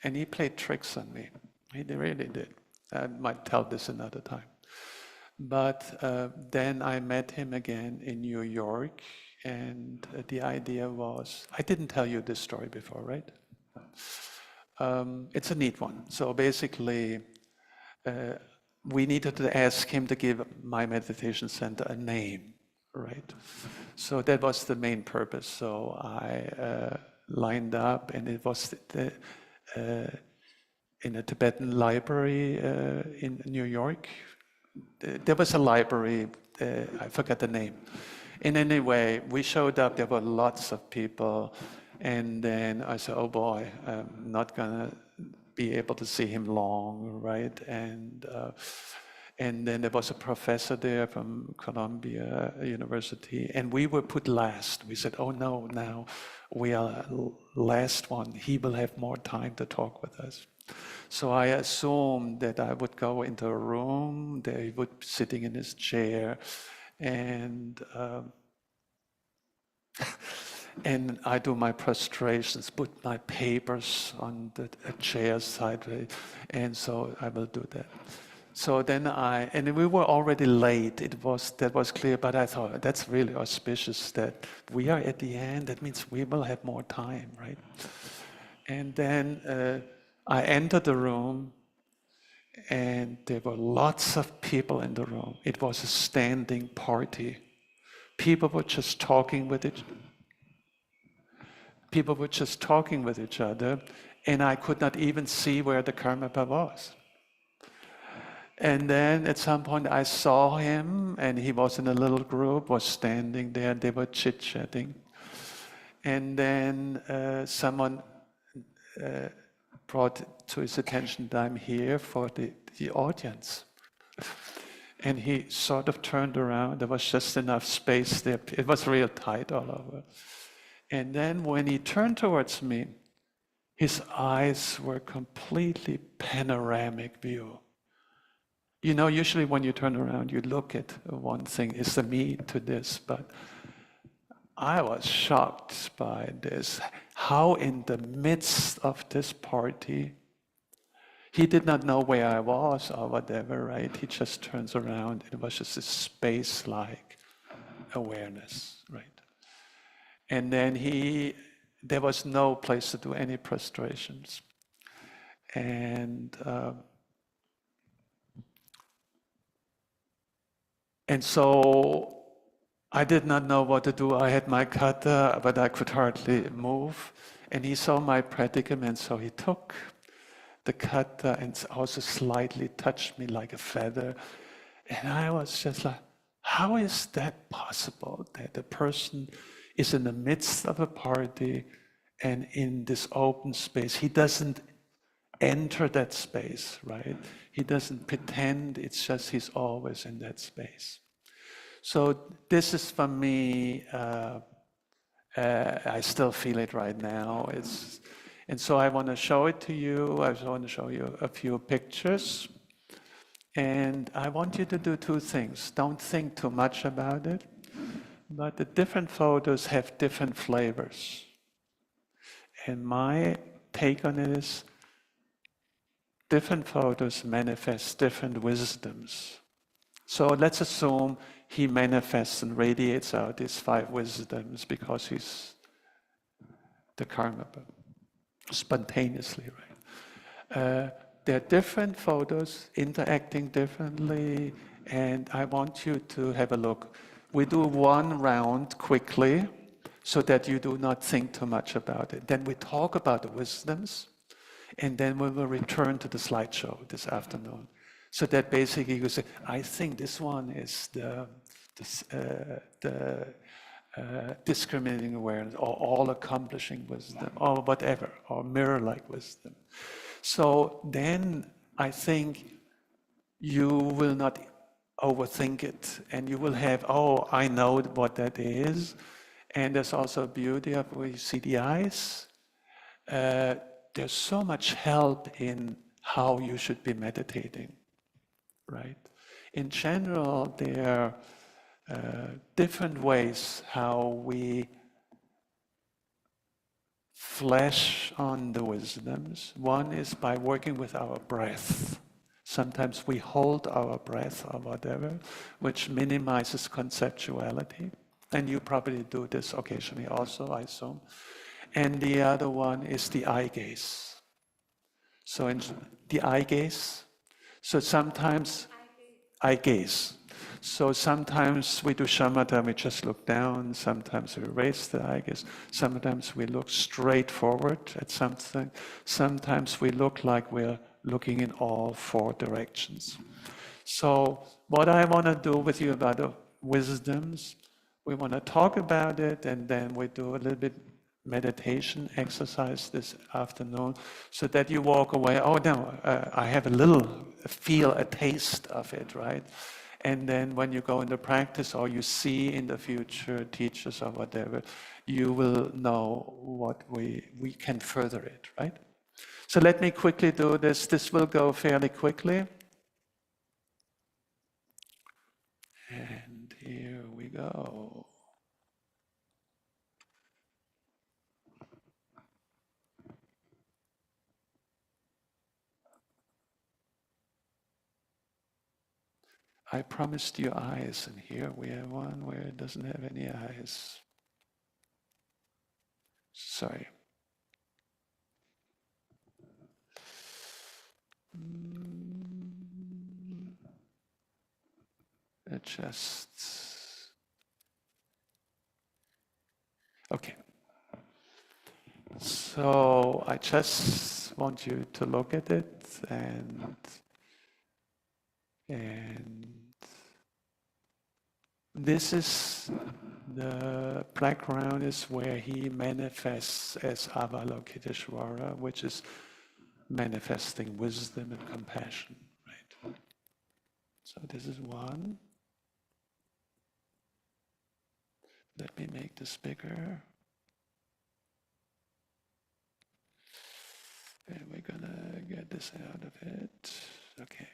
and he played tricks on me. He really did. I might tell this another time. But then I met him again in New York, and the idea was, I didn't tell you this story before, right? It's a neat one. So basically, we needed to ask him to give my meditation center a name, right? So that was the main purpose. So I lined up, and it was in a Tibetan library in New York. There was a library, I forgot the name. In any way, we showed up, there were lots of people, and then I said, oh boy, I'm not gonna be able to see him long, right? And then there was a professor there from Columbia University, and we were put last. We said, oh no, now we are last one. He will have more time to talk with us. So I assumed that I would go into a room, that he would be sitting in his chair, and I do my prostrations, put my papers on the chair sideways, and so I will do that. So then and we were already late. That was clear, but I thought that's really auspicious that we are at the end. That means we will have more time, right? And then I entered the room, and there were lots of people in the room. It was a standing party. People were just talking with each other, and I could not even see where the Karmapa was. And then at some point I saw him, and he was in a little group, was standing there, they were chit-chatting. And then someone brought to his attention that I'm here for the audience. And he sort of turned around. There was just enough space there. It was real tight all over. And then when he turned towards me, his eyes were completely panoramic view. You know, usually when you turn around, you look at one thing, is the me to this, but I was shocked by this. How in the midst of this party, he did not know where I was or whatever, right? He just turns around. It was just a space-like awareness, right? And then there was no place to do any prostrations. And so I did not know what to do. I had my kata, but I could hardly move. And he saw my predicament, so he took the kata and also slightly touched me like a feather. And I was just like, how is that possible that a person is in the midst of a party and in this open space? He doesn't enter that space, right? He doesn't pretend, it's just he's always in that space. So this is for me, I still feel it right now. And so I want to show it to you. I want to show you a few pictures. And I want you to do two things. Don't think too much about it, but the different photos have different flavors. And my take on it is, different photos manifest different wisdoms. So let's assume he manifests and radiates out these 5 wisdoms because he's the karma, spontaneously, right? There are different photos interacting differently, and I want you to have a look. We do one round quickly so that you do not think too much about it. Then we talk about the wisdoms, and then we will return to the slideshow this afternoon. So that basically you say, I think this one is the discriminating awareness, or all-accomplishing wisdom, or whatever, or mirror-like wisdom. So then I think you will not overthink it, and you will have, oh, I know what that is. And there's also a beauty of where you see the eyes. There's so much help in how you should be meditating, right? In general, there are different ways how we flash on the wisdoms. One is by working with our breath. Sometimes we hold our breath or whatever, which minimizes conceptuality. And you probably do this occasionally also, I assume. And the other one is the eye gaze. So in the eye gaze, so sometimes eye gaze. So sometimes we do shamatha, we just look down. Sometimes we raise the eye gaze. Sometimes we look straight forward at something. Sometimes we look like we're looking in all 4 directions. So what I want to do with you about the wisdoms, we want to talk about it, and then we do a little bit meditation exercise this afternoon, so that you walk away, oh no, I have a taste of it, right? And then when you go into practice, or you see in the future teachers or whatever, you will know what we can further it, right? So let me quickly do this. This will go fairly quickly. And here we go. I promised you eyes, and here we have one where it doesn't have any eyes. Sorry. Adjust. Okay. So I just want you to look at it, and this is the background is where he manifests as Avalokiteshvara, which is manifesting wisdom and compassion, right? So this is one. Let me make this bigger. And we're gonna get this out of it. Okay.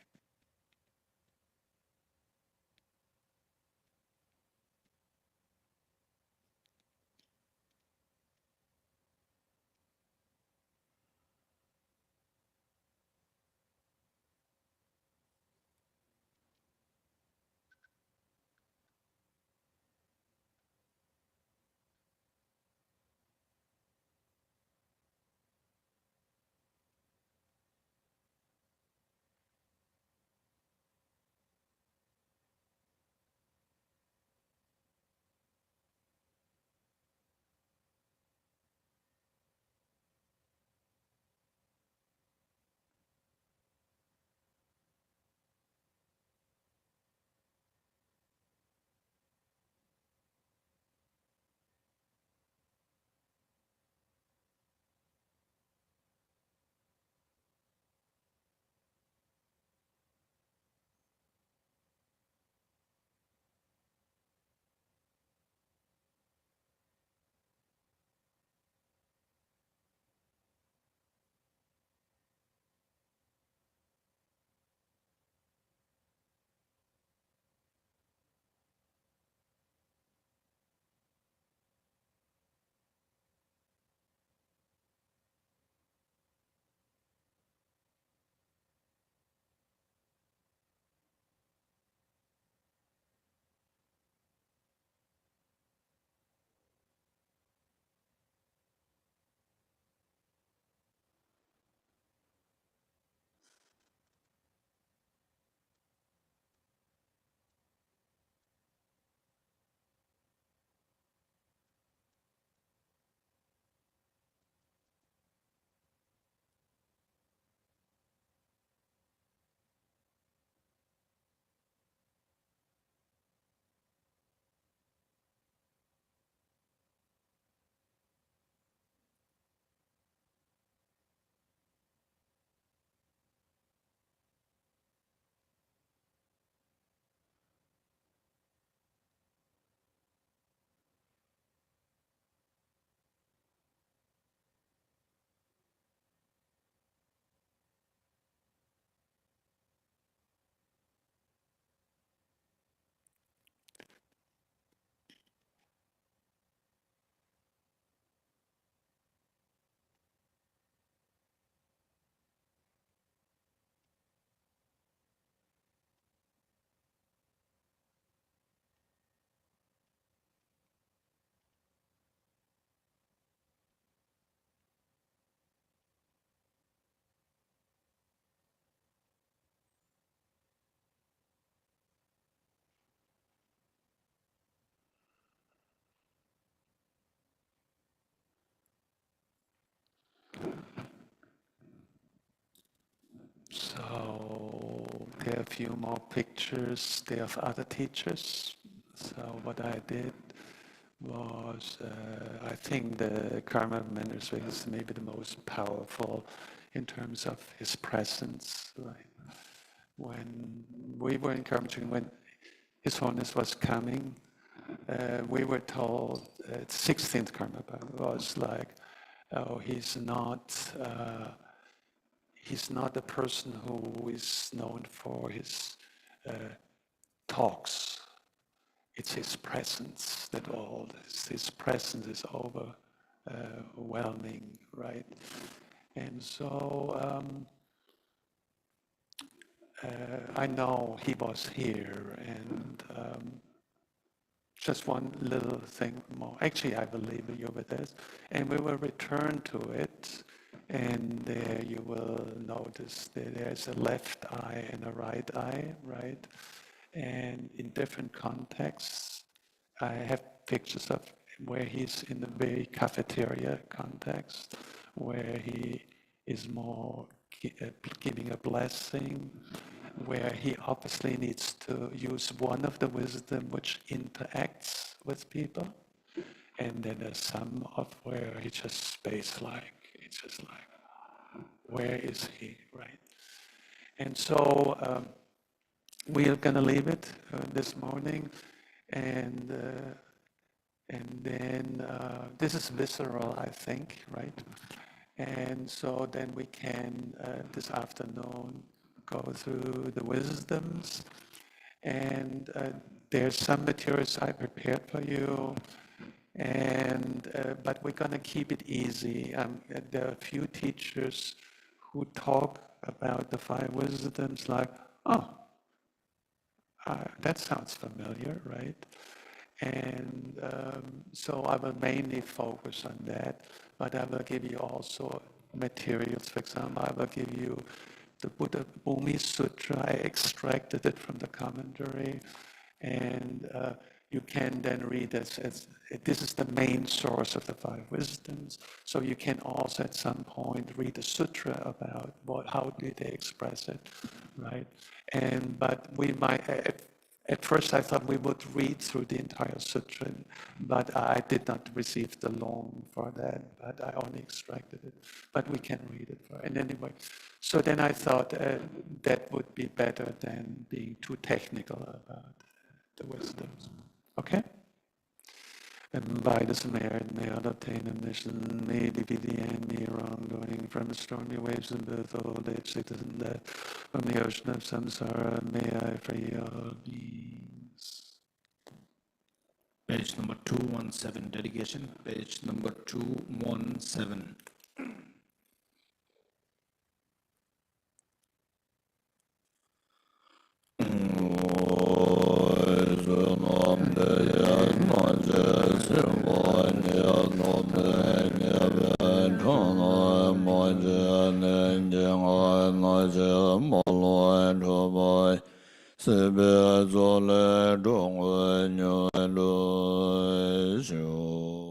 So there are a few more pictures there of other teachers. So what I did was, I think the Karma Ministry is maybe the most powerful in terms of his presence, right? When we were encouraging, when His Holiness was coming, we were told, 16th Karma was like, oh, he's not a person who is known for his talks. It's his presence that all this. His presence is overwhelming, right? And so I know he was here, and just one little thing more. Actually, I will leave you with this, and we will return to it. And there you will notice that there's a left eye and a right eye, right? And in different contexts, I have pictures of where he's in the very cafeteria context, where he is more giving a blessing, where he obviously needs to use one of the wisdom which interacts with people. And then there's some of where he just space like, it's just like, where is he, right? And so we are going to leave it this morning, and then this is visceral, I think, right? And so then we can this afternoon go through the wisdoms, and there's some materials I prepared for you. And but we're going to keep it easy. There are a few teachers who talk about the 5 wisdoms like, oh, that sounds familiar, right? And so I will mainly focus on that, but I will give you also materials. For example, I will give you the Buddha Bhumi Sutra. I extracted it from the commentary, and you can then read this as this is the main source of the 5 wisdoms. So you can also at some point read a sutra about how did they express it, right? And but we might. At first I thought we would read through the entire sutra, but I did not receive the loan for that, but I only extracted it. But we can read it. And anyway, so then I thought that would be better than being too technical about the wisdoms. Okay? And by this merit, may I obtain a mission, may defeat the enemy wrongdoing from the stormy waves of birth, old age, sickness, and death. From the ocean of samsara, may I free all beings. Page number 217, dedication, page number 217. Sebe zole zhong wen yu lu xiu